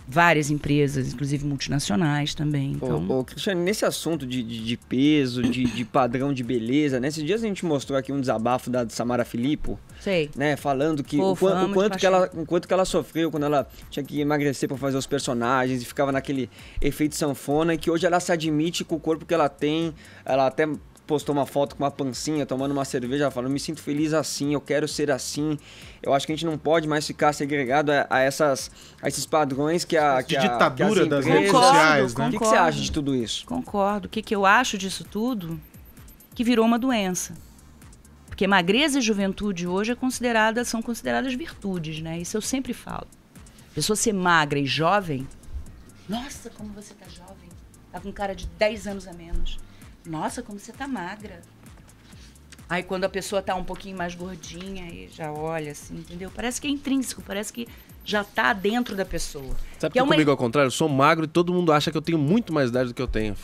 várias empresas, inclusive multinacionais também. Então... Cristiane, nesse assunto de peso, de padrão de beleza, nesses dias a gente mostrou aqui um desabafo da Samara Filippo, né, falando que o quanto que ela sofreu quando ela tinha que emagrecer para fazer os personagens e ficava naquele efeito sanfona, e que hoje ela se admite com o corpo que ela tem, ela até postou uma foto com uma pancinha, tomando uma cerveja, falando, me sinto feliz assim, eu quero ser assim. Eu acho que a gente não pode mais ficar segregado a esses padrões que a ditadura das redes sociais, né? O que você acha de tudo isso? Concordo. O que eu acho disso tudo? Que virou uma doença. Porque magreza e juventude hoje são consideradas virtudes, né? Isso eu sempre falo. A pessoa ser magra e jovem, nossa, como você tá jovem. Tá com cara de 10 anos a menos. Nossa, como você tá magra. Aí quando a pessoa tá um pouquinho mais gordinha, aí já olha assim, entendeu? Parece que é intrínseco, parece que já tá dentro da pessoa. Sabe que comigo ao contrário? Eu sou magro e todo mundo acha que eu tenho muito mais idade do que eu tenho.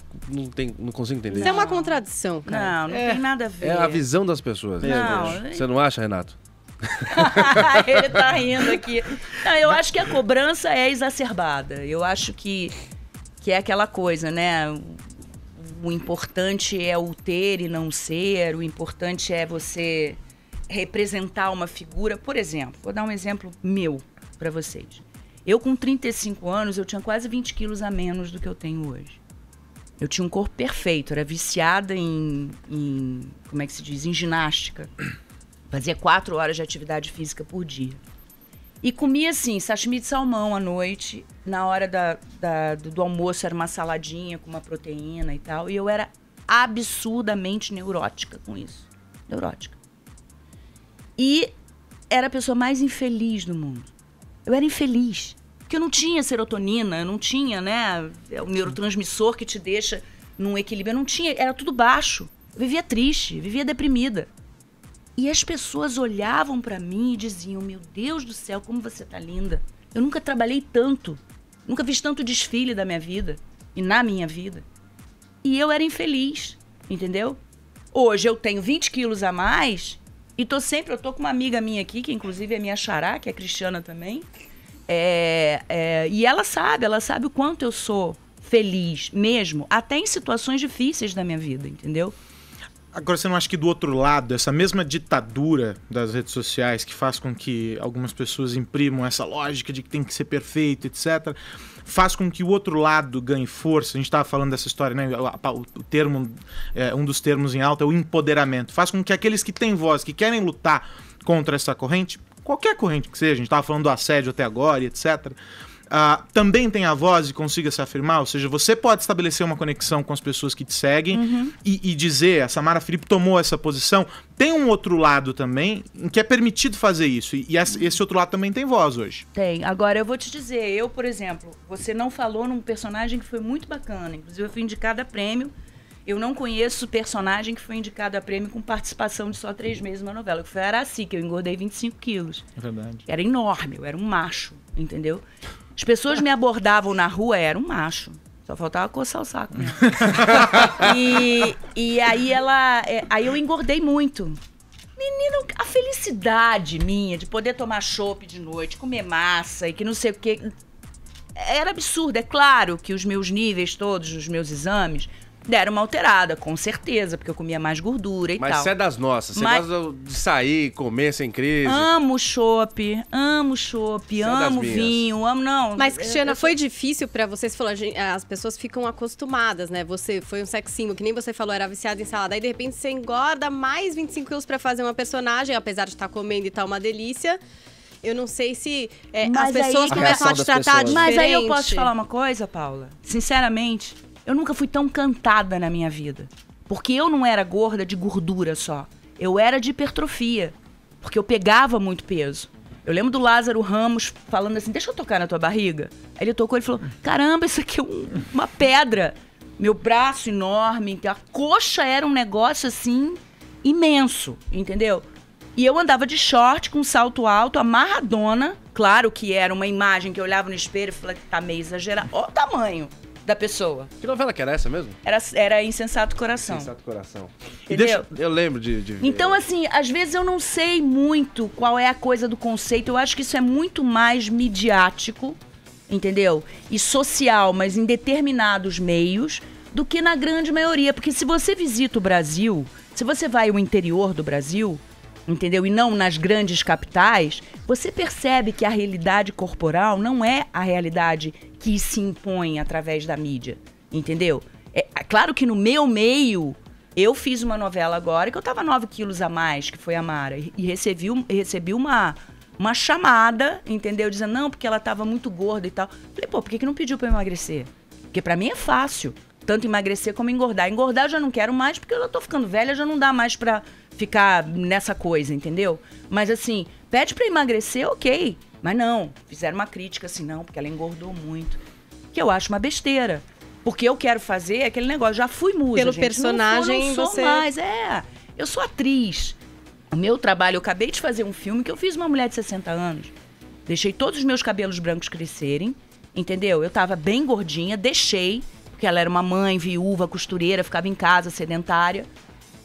Não consigo entender. Isso é uma contradição, cara. Não tem nada a ver. É a visão das pessoas. Você não acha, Renato? Ele tá rindo aqui. Não, eu acho que a cobrança é exacerbada. Eu acho que é aquela coisa, né? O importante é o ter e não ser, o importante é você representar uma figura. Por exemplo, vou dar um exemplo meu para vocês. Eu com 35 anos, eu tinha quase 20 quilos a menos do que eu tenho hoje. Eu tinha um corpo perfeito, era viciada em como é que se diz, em ginástica. Fazia 4 horas de atividade física por dia. E comia, assim, sashimi de salmão à noite. Na hora do almoço era uma saladinha com uma proteína e tal. E eu era absurdamente neurótica com isso. Neurótica. E era a pessoa mais infeliz do mundo. Eu era infeliz. Porque eu não tinha serotonina, eu não tinha, né, o neurotransmissor que te deixa num equilíbrio. Eu não tinha, era tudo baixo. Eu vivia triste, vivia deprimida. E as pessoas olhavam pra mim e diziam, meu Deus do céu, como você tá linda. Eu nunca trabalhei tanto, nunca fiz tanto desfile da minha vida e na minha vida. E eu era infeliz, entendeu? Hoje eu tenho 20 quilos a mais e eu tô com uma amiga minha aqui, que inclusive é minha xará, que é Cristiana também. E ela sabe o quanto eu sou feliz mesmo, até em situações difíceis da minha vida, entendeu? Agora, você não acha que do outro lado, essa mesma ditadura das redes sociais que faz com que algumas pessoas imprimam essa lógica de que tem que ser perfeito, etc., faz com que o outro lado ganhe força? A gente estava falando dessa história, né? O termo, um dos termos em alta é o empoderamento. Faz com que aqueles que têm voz, que querem lutar contra essa corrente, qualquer corrente que seja, a gente estava falando do assédio até agora, etc., também tem a voz e consiga se afirmar, ou seja, você pode estabelecer uma conexão com as pessoas que te seguem e dizer, a Samara Filippo tomou essa posição. Tem um outro lado também em que é permitido fazer isso, e esse outro lado também tem voz hoje. Tem. Agora, eu vou te dizer, eu, por exemplo, você não falou num personagem que foi muito bacana, inclusive eu fui indicada a prêmio. Eu não conheço personagem que foi indicado a prêmio com participação de só 3 meses numa novela, que foi a Araci, que eu engordei 25 quilos. É verdade. Era enorme, eu era um macho, entendeu? As pessoas me abordavam na rua, era um macho. Só faltava coçar o saco mesmo. E aí aí eu engordei muito. Menina, a felicidade minha de poder tomar chopp de noite, comer massa e que não sei o quê, era absurdo. É claro que os meus níveis todos, os meus exames, deram uma alterada, com certeza, porque eu comia mais gordura e tal. Mas você é das nossas, você gosta de sair, comer sem crise. Amo chopp, amo vinho, amo não. Mas, Cristiana, foi difícil pra você? Você falou, as pessoas ficam acostumadas, né? Você foi um sex symbol, que nem você falou, era viciada em salada. Aí, de repente, você engorda mais 25 quilos pra fazer uma personagem, apesar de estar comendo e tal, uma delícia. Eu não sei se as pessoas começam a te tratar diferente. Mas aí eu posso te falar uma coisa, Paula? Sinceramente, eu nunca fui tão cantada na minha vida. Porque eu não era gorda de gordura só. Eu era de hipertrofia. Porque eu pegava muito peso. Eu lembro do Lázaro Ramos falando assim, deixa eu tocar na tua barriga. Aí ele tocou e falou, caramba, isso aqui é uma pedra. Meu braço enorme, a coxa era um negócio assim, imenso, entendeu? E eu andava de short, com salto alto, amarradona. Claro que era uma imagem que eu olhava no espelho e falava, tá meio exagerado. Olha o tamanho da pessoa. Que novela que era essa mesmo? Era Insensato Coração. Insensato Coração. Entendeu? Eu lembro de ver. Então, assim, às vezes eu não sei muito qual é a coisa do conceito. Eu acho que isso é muito mais midiático, entendeu? E social, mas em determinados meios, do que na grande maioria. Porque se você visita o Brasil, se você vai ao interior do Brasil, entendeu? E não nas grandes capitais, você percebe que a realidade corporal não é a realidade que se impõe através da mídia, entendeu? É claro que no meu meio, eu fiz uma novela agora que eu tava 9 quilos a mais, que foi a Mara, e recebi uma chamada, entendeu? Dizendo, não, porque ela tava muito gorda e tal. Falei, pô, por que não pediu pra eu emagrecer? Porque pra mim é fácil, tanto emagrecer como engordar. Engordar eu já não quero mais, porque eu já tô ficando velha, já não dá mais pra ficar nessa coisa, entendeu? Mas assim, pede pra emagrecer, ok. Mas não, fizeram uma crítica assim, não, porque ela engordou muito. Que eu acho uma besteira. Porque eu quero fazer aquele negócio, já fui musa, pelo gente. personagem, não sou você... mais, eu sou atriz. O meu trabalho, eu acabei de fazer um filme que eu fiz uma mulher de 60 anos. Deixei todos os meus cabelos brancos crescerem, entendeu? Eu tava bem gordinha, deixei, porque ela era uma mãe, viúva, costureira, ficava em casa, sedentária.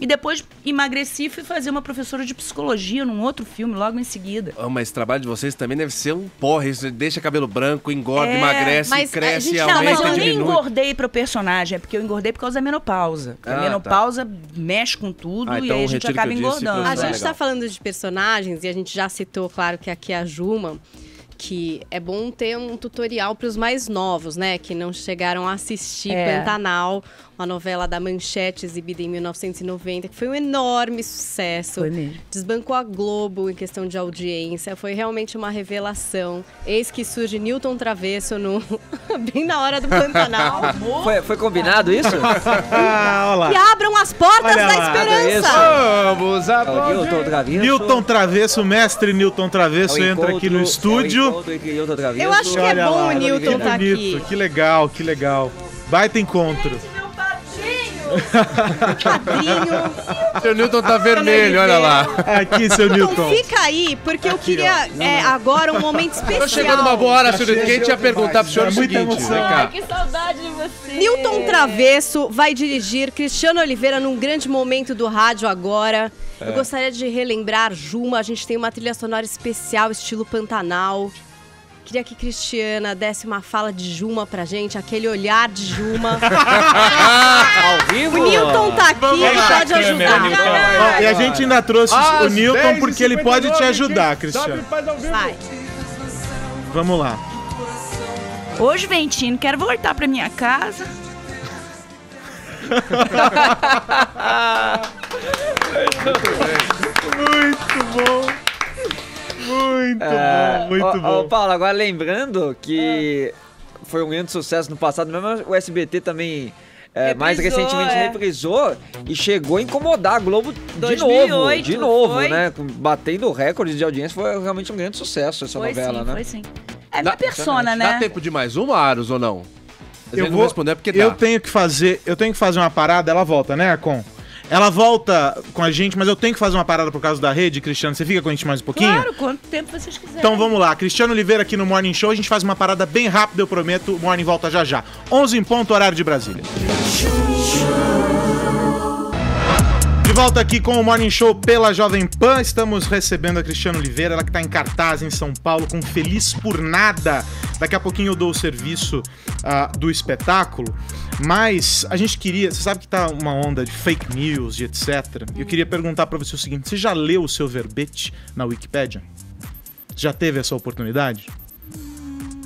E depois emagreci e fui fazer uma professora de psicologia num outro filme, logo em seguida. Mas o trabalho de vocês também deve ser um porre. Você deixa cabelo branco, engorda, emagrece, cresce, aumenta, diminui. Não, mas eu nem engordei pro personagem, é porque eu engordei por causa da menopausa. A menopausa mexe com tudo e aí a gente acaba engordando. A gente tá falando de personagens e a gente já citou, claro, que aqui é a Juma, que é bom ter um tutorial para os mais novos, né? Que não chegaram a assistir Pantanal, uma novela da Manchete exibida em 1990, que foi um enorme sucesso. Foi mesmo. Desbancou a Globo em questão de audiência. Foi realmente uma revelação. Eis que surge Newton Travesso bem na hora do Pantanal. Foi combinado isso? E abram as portas da esperança! Vamos aplaudir. Newton Travesso, mestre Newton Travesso, entra aqui no estúdio. Eu acho que é bom o Newton estar aqui. Que legal, que legal. Baita encontro. Padrinho. Seu Newton tá vermelho, olha lá. Aqui, seu Newton. Fica aí, porque eu queria agora um momento especial. Tô chegando uma boa hora, senhor Newton, que a gente ia perguntar pro senhor o seguinte. Vem cá. Que saudade de você. Newton Travesso vai dirigir Cristiano Oliveira num grande momento do rádio agora. Eu gostaria de relembrar Juma, a gente tem uma trilha sonora especial, estilo Pantanal. Queria que Cristiana desse uma fala de Juma pra gente, aquele olhar de Juma. Ao vivo? O Newton tá aqui, ele pode ajudar. E a gente ainda trouxe o Newton porque ele pode te ajudar, Cristiano. Vai. Vamos lá. Hoje, Ventino, quero voltar pra minha casa. Muito bom. Muito bom. Paulo, agora lembrando que foi um grande sucesso no passado, mesmo o SBT também mais recentemente reprisou e chegou a incomodar a Globo 2008, de novo, foi? né? Batendo recordes de audiência, foi realmente um grande sucesso essa novela, né? Foi sim. É minha persona, né? Dá tempo de mais uma, Aros, ou não? Eu vou responder porque eu tenho que fazer uma parada, ela volta, né, Arcon? Ela volta com a gente, mas eu tenho que fazer uma parada por causa da rede, Cristiano. Você fica com a gente mais um pouquinho? Claro, quanto tempo vocês quiserem. Então vamos lá, Cristiano Oliveira aqui no Morning Show. A gente faz uma parada bem rápida, eu prometo. O Morning volta já já. 11 em ponto, horário de Brasília. volta aqui com o Morning Show pela Jovem Pan. Estamos recebendo a Cristiana Oliveira, ela que está em cartaz em São Paulo com Feliz por Nada. Daqui a pouquinho eu dou o serviço do espetáculo. Mas a gente queria... Você sabe que tá uma onda de fake news, de etc. Eu queria perguntar para você o seguinte. Você já leu o seu verbete na Wikipédia? Já teve essa oportunidade?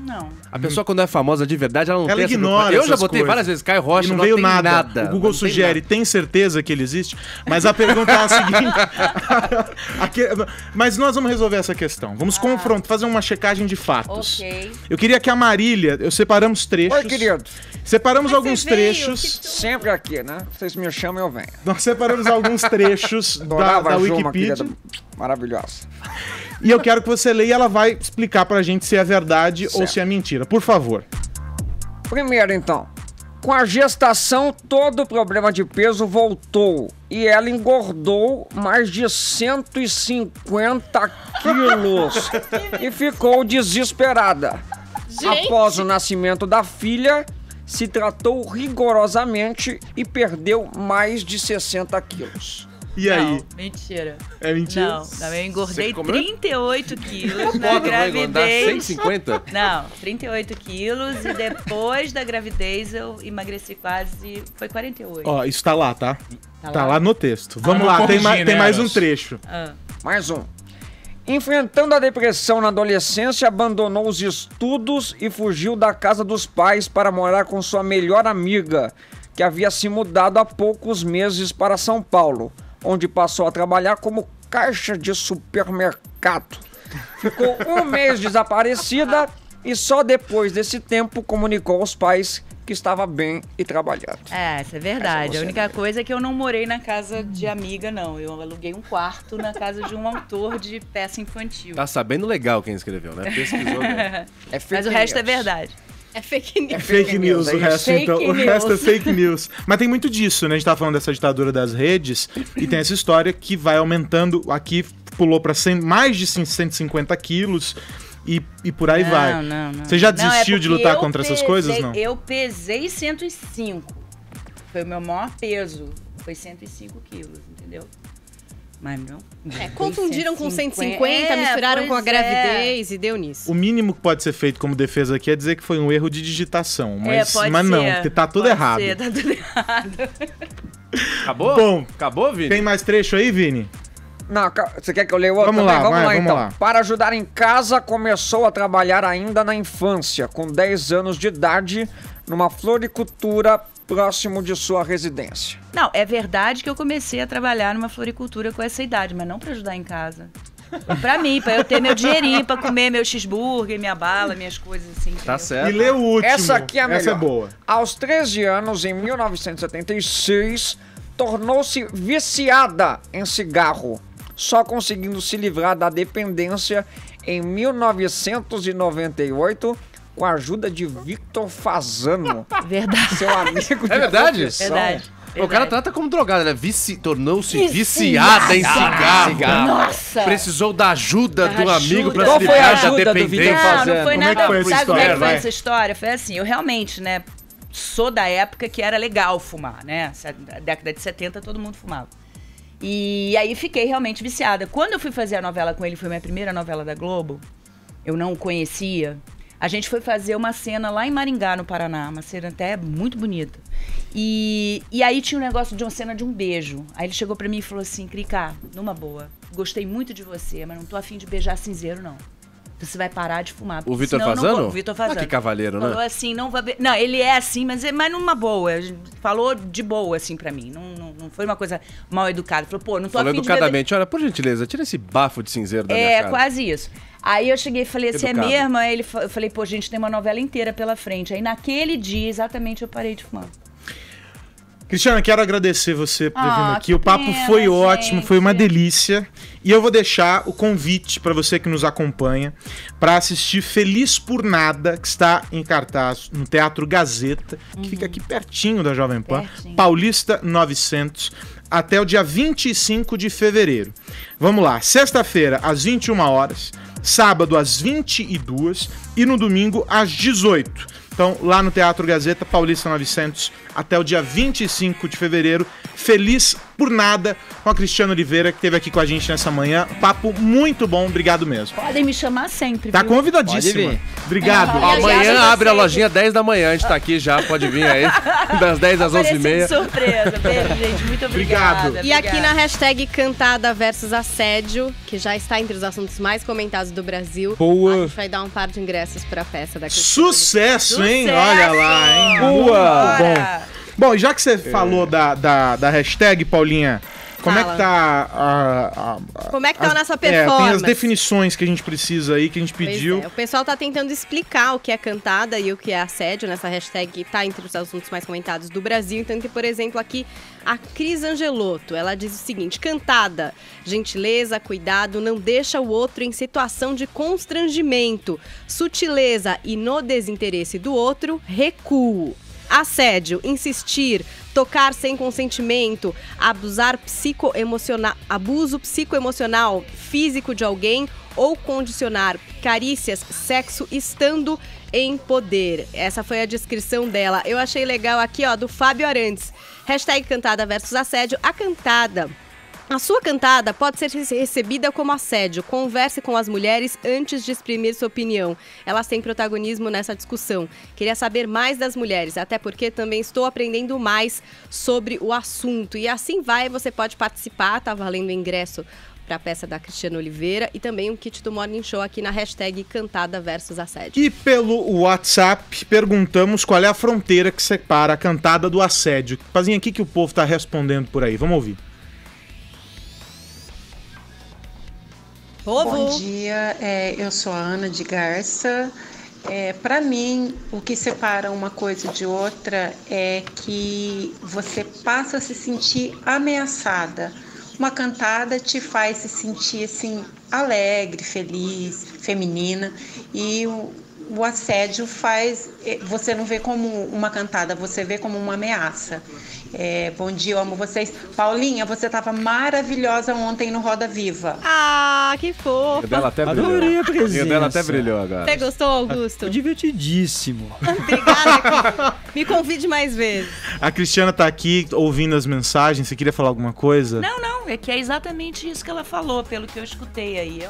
Não. A pessoa, quando é famosa de verdade, ela não ela tem ignora essa... Eu já botei botei várias vezes Caio Rocha, e não veio tem nada. O Google sugere, tem certeza que ele existe? Mas a pergunta é a seguinte... Mas nós vamos resolver essa questão. Vamos confrontar, fazer uma checagem de fatos. Ok. Eu queria que a Marília... Separamos trechos. Oi, querido. Separamos alguns trechos. Sempre aqui, né? Vocês me chamam, eu venho. Nós separamos alguns trechos da Wikipedia. Maravilhosa. E eu quero que você leia e ela vai explicar pra gente se é verdade ou se é mentira. Por favor. Primeiro, então. Com a gestação, todo o problema de peso voltou. E ela engordou mais de 150 quilos. E ficou desesperada. Gente. Após o nascimento da filha, se tratou rigorosamente e perdeu mais de 60 quilos. E aí? Não, mentira. É mentira? Não, eu engordei Você comeu? 38 quilos na Pode engordar gravidez. 150? Não, 38 quilos e depois da gravidez eu emagreci quase... Foi 48. Ó, isso tá lá, tá? Tá Tá lá? lá no texto. Vamos não lá, tem corrigir, mais né, um Eros? trecho. Mais um. Enfrentando a depressão na adolescência, abandonou os estudos e fugiu da casa dos pais para morar com sua melhor amiga, que havia se mudado há poucos meses para São Paulo, onde passou a trabalhar como caixa de supermercado. Ficou um mês desaparecida e só depois desse tempo comunicou aos pais que estava bem e trabalhando. Isso é verdade. Essa você A única coisa é que eu não morei na casa de amiga, não. Eu aluguei um quarto na casa de um autor de peça infantil. Tá sabendo legal quem escreveu, né? Pesquisou, né? Mas o resto é verdade. É fake news. É fake news, o resto, Fake então. O news. resto é fake news. Mas tem muito disso, né? A gente tá falando dessa ditadura das redes e tem essa história que vai aumentando. Aqui pulou pra mais de 150 quilos e por aí vai. Não. Você já Não, é desistiu de porque lutar eu contra essas pesei- coisas, não? Eu pesei 105. Foi o meu maior peso. Foi 105 quilos, entendeu? Mas não. Confundiram com 150, misturaram com a gravidez e deu nisso. O mínimo que pode ser feito como defesa aqui é dizer que foi um erro de digitação. Mas, pode mas ser. não, porque tá tudo Pode errado. ser, tá tudo errado. Acabou? Bom, Acabou, Vini? tem mais trecho aí, Vini? Não, você quer que eu leia outro Vamos também? lá, Vamos vai, lá vamos então. lá. Para ajudar em casa, começou a trabalhar ainda na infância, com 10 anos de idade, numa floricultura próximo de sua residência. Não, é verdade que eu comecei a trabalhar numa floricultura com essa idade, mas não pra ajudar em casa. Pra mim, pra eu ter meu dinheirinho pra comer meu cheeseburger, minha bala, minhas coisas assim. Tá certo. E lê o último. Essa aqui é a melhor. Essa é boa. Aos 13 anos, em 1976, tornou-se viciada em cigarro, só conseguindo se livrar da dependência em 1998 com a ajuda de Victor Fazano, Verdade. seu amigo de É verdade? profissão. Verdade. O cara trata como drogado, né? Tornou-se viciada em cigarro. Nossa! Precisou da ajuda Da do amigo pra ajuda. se Qual foi a livrar da ajuda do dependência. Vitor Não, Fazano? não foi Como é que nada. foi essa Sabe como é que história? foi Vai. essa história? Foi assim, eu realmente, né, sou da época que era legal fumar, né? Na década de 70 todo mundo fumava. E aí fiquei realmente viciada. Quando eu fui fazer a novela com ele, foi minha primeira novela da Globo, eu não o conhecia. A gente foi fazer uma cena lá em Maringá, no Paraná, uma cena até muito bonita. E aí tinha um negócio de uma cena de um beijo. Aí ele chegou pra mim e falou assim, Cricá, numa boa, gostei muito de você, mas não tô afim de beijar cinzeiro, não. Você vai parar de fumar. O Vitor senão eu não Fazano? vou. O Vitor Fazano. Ah, que cavaleiro, né? Falou assim, não vai... Não, ele é assim, mas numa boa. Falou de boa, assim, pra mim. Não foi uma coisa mal educada. Falou, pô, não tô Falou afim de beber... educadamente, olha, por gentileza, tira esse bafo de cinzeiro da minha cara. Quase isso. Aí eu cheguei e falei assim, Educado. é mesmo? Aí eu falei, pô, gente, tem uma novela inteira pela frente. Aí naquele dia, exatamente, eu parei de fumar. Cristiana, quero agradecer você por ter vindo aqui. que O papo pena, foi ótimo, gente. foi uma delícia. E eu vou deixar o convite para você que nos acompanha para assistir Feliz por Nada, que está em cartaz no Teatro Gazeta, que fica aqui pertinho da Jovem Pan, Pertinho. Paulista 900, até o dia 25 de fevereiro. Vamos lá, sexta-feira às 21 horas, sábado às 22 e no domingo às 18. Então, lá no Teatro Gazeta, Paulista 900, até o dia 25 de fevereiro. Feliz por por nada com a Cristiana Oliveira, que esteve aqui com a gente nessa manhã. Papo muito bom, obrigado mesmo. Podem me chamar sempre, Tá viu? convidadíssima. Obrigado. Amanhã abre a lojinha 10 da manhã, a gente tá aqui já, pode vir aí, das 10 às 11h30. Surpresa, beijo, gente, muito obrigada. Obrigado. E aqui na hashtag Cantada versus Assédio, que já está entre os assuntos mais comentados do Brasil, Boa. a gente vai dar um par de ingressos pra peça da Cristiana. Sucesso, hein? Sucesso! Olha lá, hein? Boa! Bora. Bom, já que você falou da hashtag, Paulinha, como é que tá Como é que tá a nossa tem performance? as definições que a gente precisa aí, que a gente Pois pediu. é, o pessoal tá tentando explicar o que é cantada e o que é assédio nessa hashtag que tá entre os assuntos mais comentados do Brasil. Então tem, por exemplo, aqui a Cris Angelotto. Ela diz o seguinte: cantada, gentileza, cuidado, não deixa o outro em situação de constrangimento. Sutileza e no desinteresse do outro, recuo. Assédio, insistir, tocar sem consentimento, abuso psicoemocional, físico de alguém ou condicionar carícias, sexo estando em poder. Essa foi a descrição dela. Eu achei legal aqui, ó, do Fábio Arantes. Hashtag cantada versus assédio. A sua cantada pode ser recebida como assédio. Converse com as mulheres antes de exprimir sua opinião. Elas têm protagonismo nessa discussão. Queria saber mais das mulheres, até porque também estou aprendendo mais sobre o assunto. E assim vai, você pode participar, tá valendo ingresso para a peça da Cristiana Oliveira e também um kit do Morning Show aqui na hashtag Cantada versus Assédio. E pelo WhatsApp, perguntamos qual é a fronteira que separa a cantada do assédio. Pazinha, aqui que o povo tá respondendo por aí. Vamos ouvir. Bom dia, eu sou a Ana de Garça. Para mim, o que separa uma coisa de outra é que você passa a se sentir ameaçada. Uma cantada te faz se sentir assim alegre, feliz, feminina, e o assédio você não vê como uma cantada, você vê como uma ameaça. Bom dia, eu amo vocês. Paulinha, você estava maravilhosa ontem no Roda Viva. Ah, que fofo. Adorei a presença. O dela até brilhou agora. Você gostou, Augusto? Divertidíssimo. Obrigada. Me convide mais vezes. A Cristiana tá aqui ouvindo as mensagens. Você queria falar alguma coisa? Não, é que é exatamente isso que ela falou, pelo que eu escutei aí.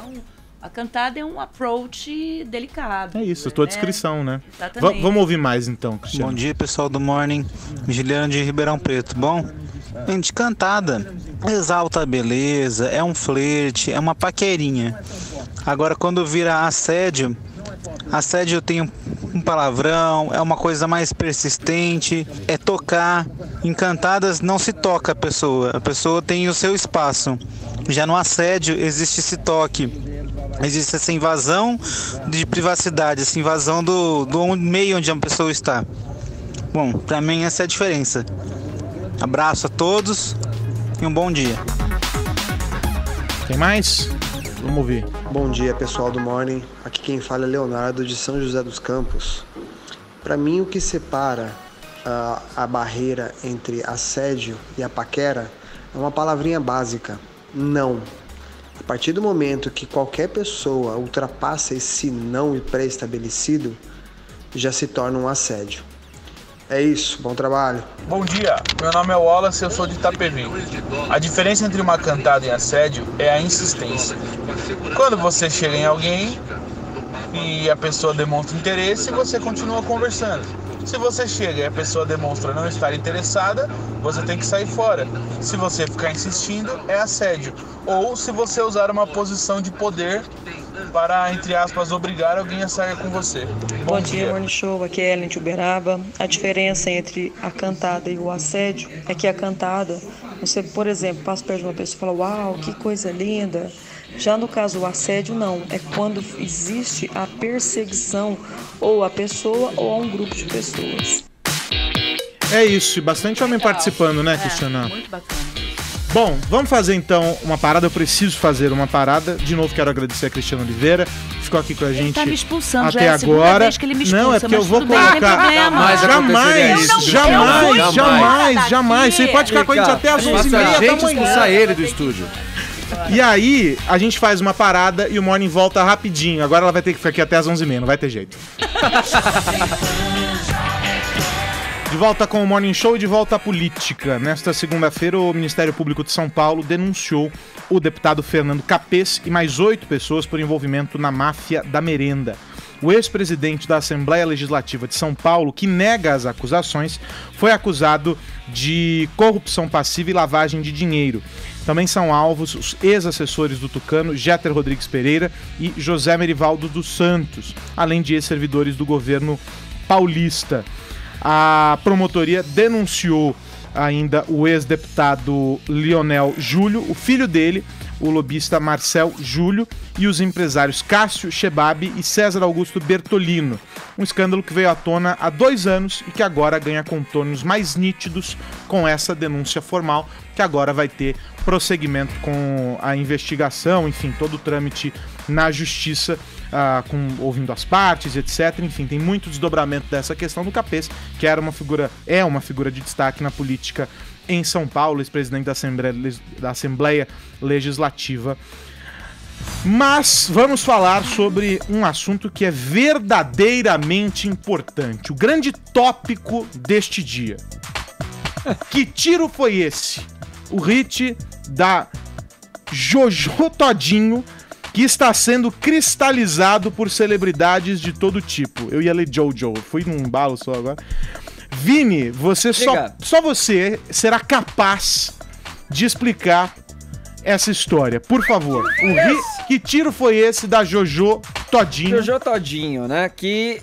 A cantada é um approach delicado. É isso, a tua descrição, né? Exatamente. Vamos ouvir mais então, Cristiano. Bom dia, pessoal do Morning. Juliano de Ribeirão Preto. Bom, gente, cantada exalta a beleza, é um flerte, é uma paquerinha. Agora, quando vira assédio tem um palavrão, é uma coisa mais persistente, é tocar. Em cantadas não se toca a pessoa tem o seu espaço. Já no assédio existe esse toque. Existe essa invasão de privacidade, essa invasão do meio onde a pessoa está. Bom, pra mim essa é a diferença. Abraço a todos e um bom dia. Tem mais? Vamos ouvir. Bom dia, pessoal do Morning. Aqui quem fala é Leonardo de São José dos Campos. Para mim, o que separa a barreira entre assédio e a paquera é uma palavrinha básica: não. A partir do momento que qualquer pessoa ultrapassa esse não pré-estabelecido, já se torna um assédio. É isso, bom trabalho. Bom dia, meu nome é Wallace, eu sou de Itapevi. A diferença entre uma cantada e assédio é a insistência. Quando você chega em alguém e a pessoa demonstra interesse, você continua conversando. Se você chega e a pessoa demonstra não estar interessada, você tem que sair fora. Se você ficar insistindo, é assédio. Ou se você usar uma posição de poder para, entre aspas, obrigar alguém a sair com você. Bom dia, Morning Show. Aqui é Ellen de Uberaba. A diferença entre a cantada e o assédio é que a cantada, você, por exemplo, passa perto de uma pessoa e fala: uau, que coisa linda. Já no caso o assédio, não. É quando existe a perseguição ou a pessoa ou a um grupo de pessoas. É isso, e bastante homem participando, né, Cristiana? Muito bacana. Bom, vamos fazer então uma parada. Eu preciso fazer uma parada. De novo, quero agradecer a Cristiana Oliveira. Ficou aqui com a gente tá me expulsando, até já é a segunda agora. vez que ele me expulsa, não, é porque eu mas vou tudo bem, não tem colocar. problema. Jamais. Você pode ficar com a gente até as 11h30 da manhã. Expulsar ele do estúdio. E aí, a gente faz uma parada e o Morning volta rapidinho. Agora ela vai ter que ficar aqui até as 11h30, não vai ter jeito. De volta com o Morning Show e de volta à política. Nesta segunda-feira, o Ministério Público de São Paulo denunciou o deputado Fernando Capês e mais 8 pessoas por envolvimento na máfia da merenda. O ex-presidente da Assembleia Legislativa de São Paulo, que nega as acusações, foi acusado de corrupção passiva e lavagem de dinheiro. Também são alvos os ex-assessores do Tucano, Jeter Rodrigues Pereira e José Merivaldo dos Santos, além de ex-servidores do governo paulista. A promotoria denunciou ainda o ex-deputado Lionel Júlio, o filho dele, o lobista Marcel Júlio, e os empresários Cássio Chebab e César Augusto Bertolino. Um escândalo que veio à tona há 2 anos e que agora ganha contornos mais nítidos com essa denúncia formal, que agora vai ter prosseguimento com a investigação, enfim, todo o trâmite na justiça, ouvindo as partes, etc. Enfim, tem muito desdobramento dessa questão do Capês, que é uma figura de destaque na política em São Paulo, ex-presidente da Assembleia Legislativa. Mas vamos falar sobre um assunto que é verdadeiramente importante, o grande tópico deste dia. Que tiro foi esse? O hit da Jojo Todinho, que está sendo cristalizado por celebridades de todo tipo. Eu ia ler Jojo, fui num embalo só agora. Vini, só você será capaz de explicar essa história. Por favor, que tiro foi esse da Jojo Todinho? Jojo Todinho, né? Que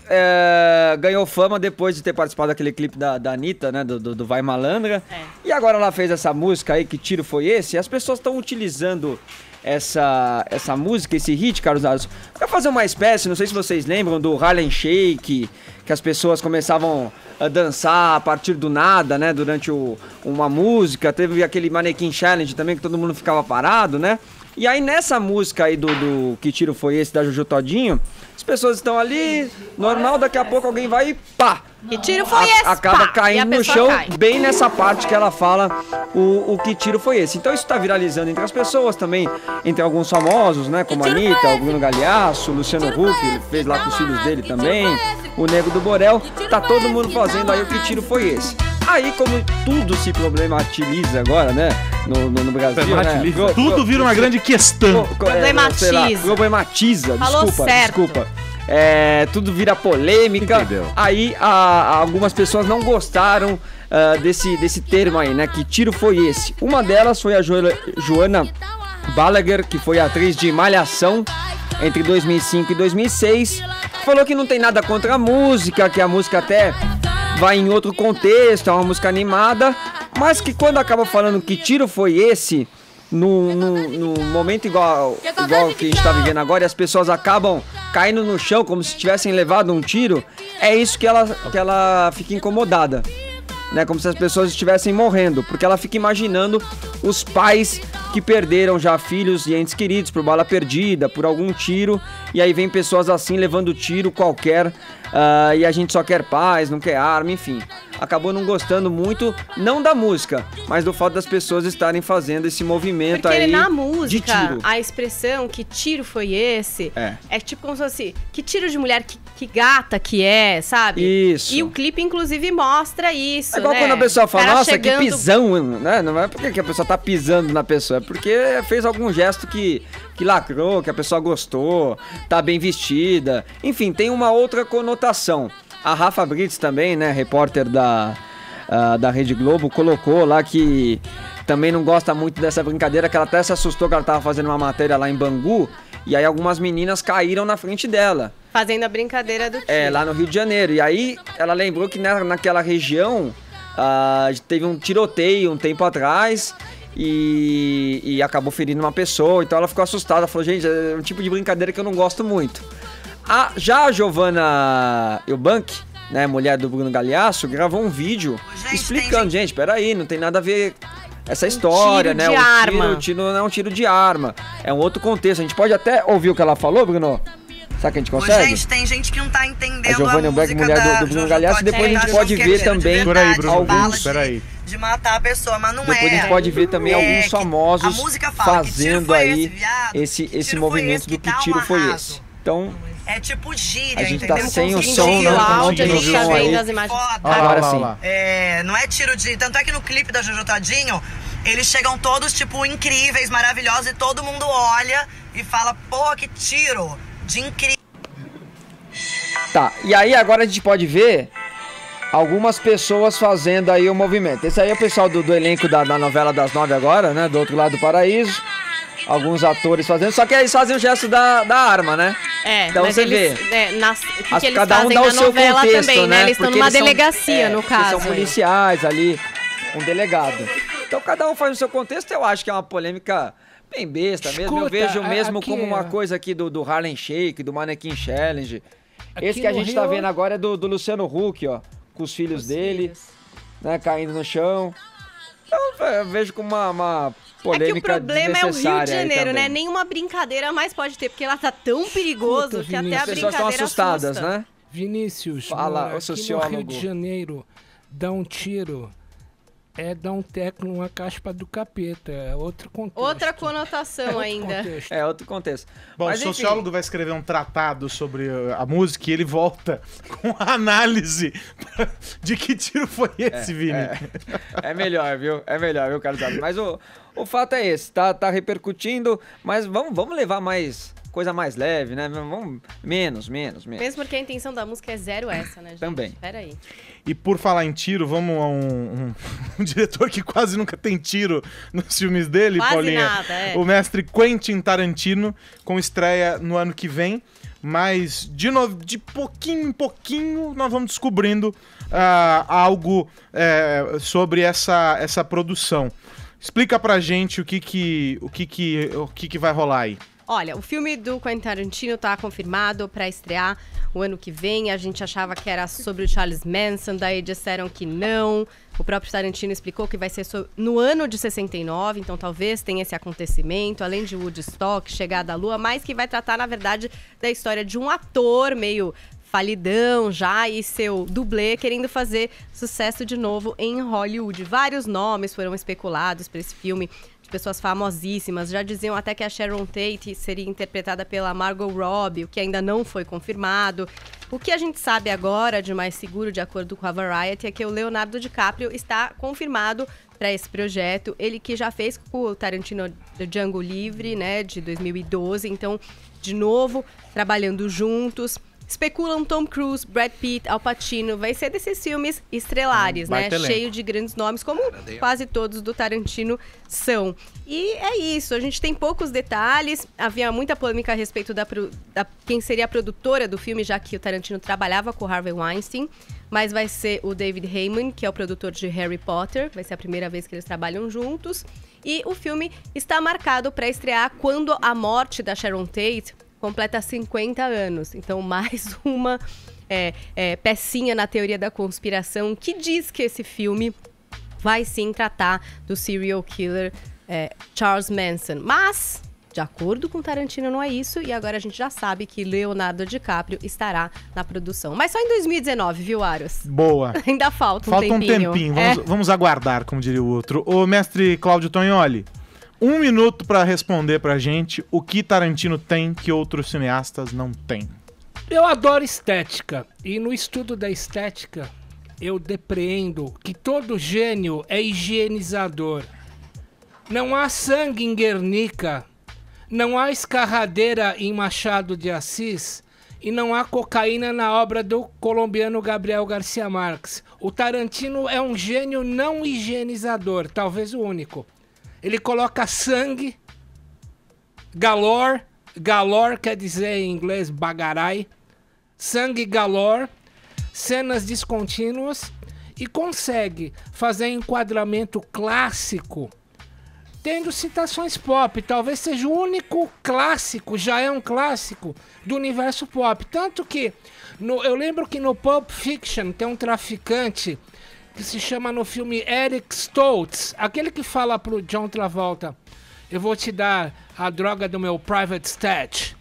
ganhou fama depois de ter participado daquele clipe da Anitta, né? Do Vai Malandra. E agora ela fez essa música aí, que tiro foi esse? E as pessoas estão utilizando essa música, esse hit, Carlos Dados, pra fazer uma espécie, não sei se vocês lembram, do Harlem Shake, que as pessoas começavam a dançar a partir do nada, né, durante uma música. Teve aquele Mannequin Challenge também, que todo mundo ficava parado, né? E aí nessa música aí do Que Tiro Foi Esse, da Jojo Todinho, as pessoas estão ali, normal, daqui a pouco alguém vai e pá! Que tiro foi esse? Acaba caindo no chão, bem nessa parte que ela fala o que tiro foi esse. Então isso tá viralizando entre as pessoas também, entre alguns famosos, né? Como a Anitta, o Bruno Galhaço, o Luciano Huck, ele fez lá com os filhos dele também, o Nego do Borel. Tá todo mundo fazendo aí o que tiro foi esse. Aí, como tudo se problematiza agora, né? No Brasil, né? Tudo vira uma grande questão. Problematiza. Falou Desculpa. Tudo vira polêmica. Entendeu? Aí algumas pessoas não gostaram desse termo aí, né? Que tiro foi esse? Uma delas foi a Joana Balaguer, que foi atriz de Malhação entre 2005 e 2006. Falou que não tem nada contra a música, que a música até vai em outro contexto, é uma música animada, mas que quando acaba falando que tiro foi esse, num momento igual que a gente tá vivendo agora, e as pessoas acabam caindo no chão como se tivessem levado um tiro, é isso que ela fica incomodada, né? Como se as pessoas estivessem morrendo, porque ela fica imaginando os pais que perderam já filhos e entes queridos por bala perdida, por algum tiro, e aí vem pessoas assim levando tiro qualquer, e a gente só quer paz, não quer arma, enfim. Acabou não gostando muito, não da música, mas do fato das pessoas estarem fazendo esse movimento porque aí na de música, tiro. a expressão que tiro foi esse, é tipo como se fosse, que tiro de mulher, que gata que é, sabe? Isso. E o clipe, inclusive, mostra isso, É igual né? quando a pessoa fala, Cara nossa, chegando... que pisão, né? Não é porque que a pessoa tá pisando na pessoa, é porque fez algum gesto que lacrou, que a pessoa gostou, tá bem vestida. Enfim, tem uma outra conotação. A Rafa Brits também, né, repórter da Rede Globo, colocou lá que também não gosta muito dessa brincadeira, que ela até se assustou que ela tava fazendo uma matéria lá em Bangu, e aí algumas meninas caíram na frente dela. Fazendo a brincadeira do tiro. Lá no Rio de Janeiro. E aí ela lembrou que naquela região teve um tiroteio um tempo atrás e acabou ferindo uma pessoa. Então ela ficou assustada, falou, gente, é um tipo de brincadeira que eu não gosto muito. Já a Giovanna Eubank, né, mulher do Bruno Galhaço, gravou um vídeo explicando, gente, peraí, não tem nada a ver essa história, né? O tiro não é um tiro de arma, é um outro contexto. A gente pode até ouvir o que ela falou, Bruno? Será que a gente consegue? Gente, tem gente que não tá entendendo a Giovanna Eubank, mulher do Bruno Galhaço, depois a gente pode ver também alguns... de matar a pessoa, mas não depois a gente pode ver também alguns famosos fazendo aí esse movimento do que tiro foi esse. Então, É tipo gíria, A gente entendeu? tá sem o Conseguindo som, ouvir né? o áudio, a gente Conseguindo tá ouvir vendo aí. as imagens. Agora sim. É, não é tiro de... Tanto é que no clipe da Jojo Todinho, eles chegam todos, tipo, incríveis, maravilhosos, e todo mundo olha e fala, pô, que tiro de incrível. Tá, e aí agora a gente pode ver algumas pessoas fazendo aí o movimento. Esse aí é o pessoal do elenco da novela das 9 agora, né? Do outro lado do paraíso. Alguns atores fazendo, só que eles fazem o gesto da arma, né? Então mas você eles, vê. O que eles cada um fazem dá na o seu novela contexto, também, né? Eles estão Porque numa eles são- delegacia, no porque caso. são policiais ali, um delegado. Então cada um faz o seu contexto, eu acho que é uma polêmica bem besta mesmo. Eu Escuta, vejo mesmo aqui, como uma coisa aqui do Harlem Shake, do Mannequin Challenge. Esse que a no gente tá Rio- vendo agora é do Luciano Huck, ó, com os filhos dele, né, caindo no chão. Então eu vejo como uma polêmica É que o problema é o Rio de desnecessária aí Janeiro, também. né? Nenhuma brincadeira mais pode ter, porque lá tá tão perigoso que até a As pessoas estão brincadeira assustadas, assusta. né? Vinícius, Fala, aqui o no sociólogo. Rio de Janeiro, dar um tiro é dar um teco numa caspa do capeta, é outro contexto. Outra conotação ainda. É outro contexto. Bom, Mas, o enfim. sociólogo vai escrever um tratado sobre a música e ele volta com a análise de que tiro foi esse, Vini. É melhor, viu? É melhor, viu, Carlos Alves? Mas o fato é esse, tá repercutindo, mas vamos levar mais coisa mais leve, né? Vamos menos. Mesmo porque a intenção da música é zero essa, né, gente? Também. Peraí. E por falar em tiro, vamos a um diretor que quase nunca tem tiro nos filmes dele, Quase Paulinha. nada, é. O mestre Quentin Tarantino, com estreia no ano que vem. Mas, de novo, de pouquinho em pouquinho, nós vamos descobrindo algo sobre essa produção. Explica pra gente o que vai rolar aí. Olha, o filme do Quentin Tarantino tá confirmado pra estrear o ano que vem. A gente achava que era sobre o Charles Manson, daí disseram que não. O próprio Tarantino explicou que vai ser no ano de 69, então talvez tenha esse acontecimento, além de Woodstock, Chegada à Lua, mas que vai tratar, na verdade, da história de um ator meio falidão já e seu dublê querendo fazer sucesso de novo em Hollywood. Vários nomes foram especulados para esse filme, pessoas famosíssimas, já diziam até que a Sharon Tate seria interpretada pela Margot Robbie, o que ainda não foi confirmado. O que a gente sabe agora, de mais seguro, de acordo com a Variety, é que o Leonardo DiCaprio está confirmado para esse projeto. Ele que já fez com o Tarantino do Django Livre, né, de 2012. Então, de novo, trabalhando juntos. Especulam Tom Cruise, Brad Pitt, Al Pacino. Vai ser desses filmes estrelares, né? Cheio de grandes nomes, como quase todos do Tarantino são. E é isso, a gente tem poucos detalhes. Havia muita polêmica a respeito da quem seria a produtora do filme, já que o Tarantino trabalhava com o Harvey Weinstein. Mas vai ser o David Heyman, que é o produtor de Harry Potter. Vai ser a primeira vez que eles trabalham juntos. E o filme está marcado para estrear quando a morte da Sharon Tate completa 50 anos. Então, mais uma pecinha na teoria da conspiração que diz que esse filme vai sim tratar do serial killer Charles Manson. Mas, de acordo com Tarantino, não é isso. E agora a gente já sabe que Leonardo DiCaprio estará na produção. Mas só em 2019, viu, Aros? Boa. Ainda falta um tempinho. Vamos aguardar, como diria o outro. Ô, mestre Cláudio Tognoli, 1 minuto pra responder pra gente o que Tarantino tem que outros cineastas não têm. Eu adoro estética. E no estudo da estética, eu depreendo que todo gênio é higienizador. Não há sangue em Guernica, não há escarradeira em Machado de Assis e não há cocaína na obra do colombiano Gabriel Garcia Marques. O Tarantino é um gênio não higienizador, talvez o único. Ele coloca sangue, galore quer dizer em inglês bagarai, sangue galore, cenas descontínuas e consegue fazer enquadramento clássico, tendo citações pop. Talvez seja o único clássico, já é um clássico do universo pop. Tanto que, eu lembro que no Pulp Fiction tem um traficante que se chama no filme Eric Stoltz, aquele que fala pro John Travolta: eu vou te dar a droga do meu private stash,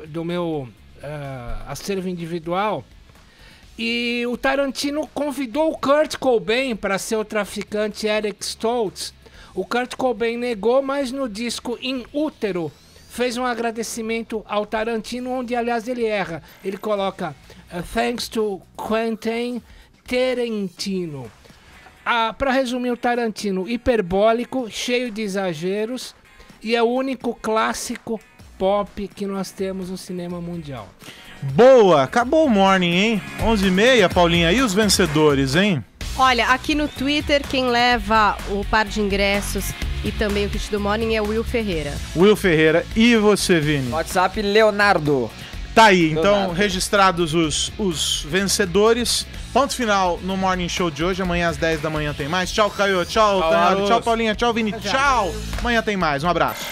do meu acervo individual. E o Tarantino convidou o Kurt Cobain para ser o traficante Eric Stoltz. O Kurt Cobain negou, mas no disco In Útero fez um agradecimento ao Tarantino, onde, aliás, ele erra. Ele coloca thanks to Quentin Tarantino. Para resumir, o Tarantino hiperbólico, cheio de exageros, e é o único clássico pop que nós temos no cinema mundial. Boa! Acabou o Morning, hein? 11h30, Paulinha. E os vencedores, hein? Olha, aqui no Twitter, quem leva o par de ingressos e também o kit do Morning é o Will Ferreira. Will Ferreira. E você, Vini? WhatsApp, Leonardo. Tá aí, então, registrados os vencedores. Ponto final no Morning Show de hoje. Amanhã às 10 da manhã tem mais. Tchau, Caio. Tchau, Tonhari. Tchau, Paulinha. Tchau, Vini. Tchau. Amanhã tem mais. Um abraço.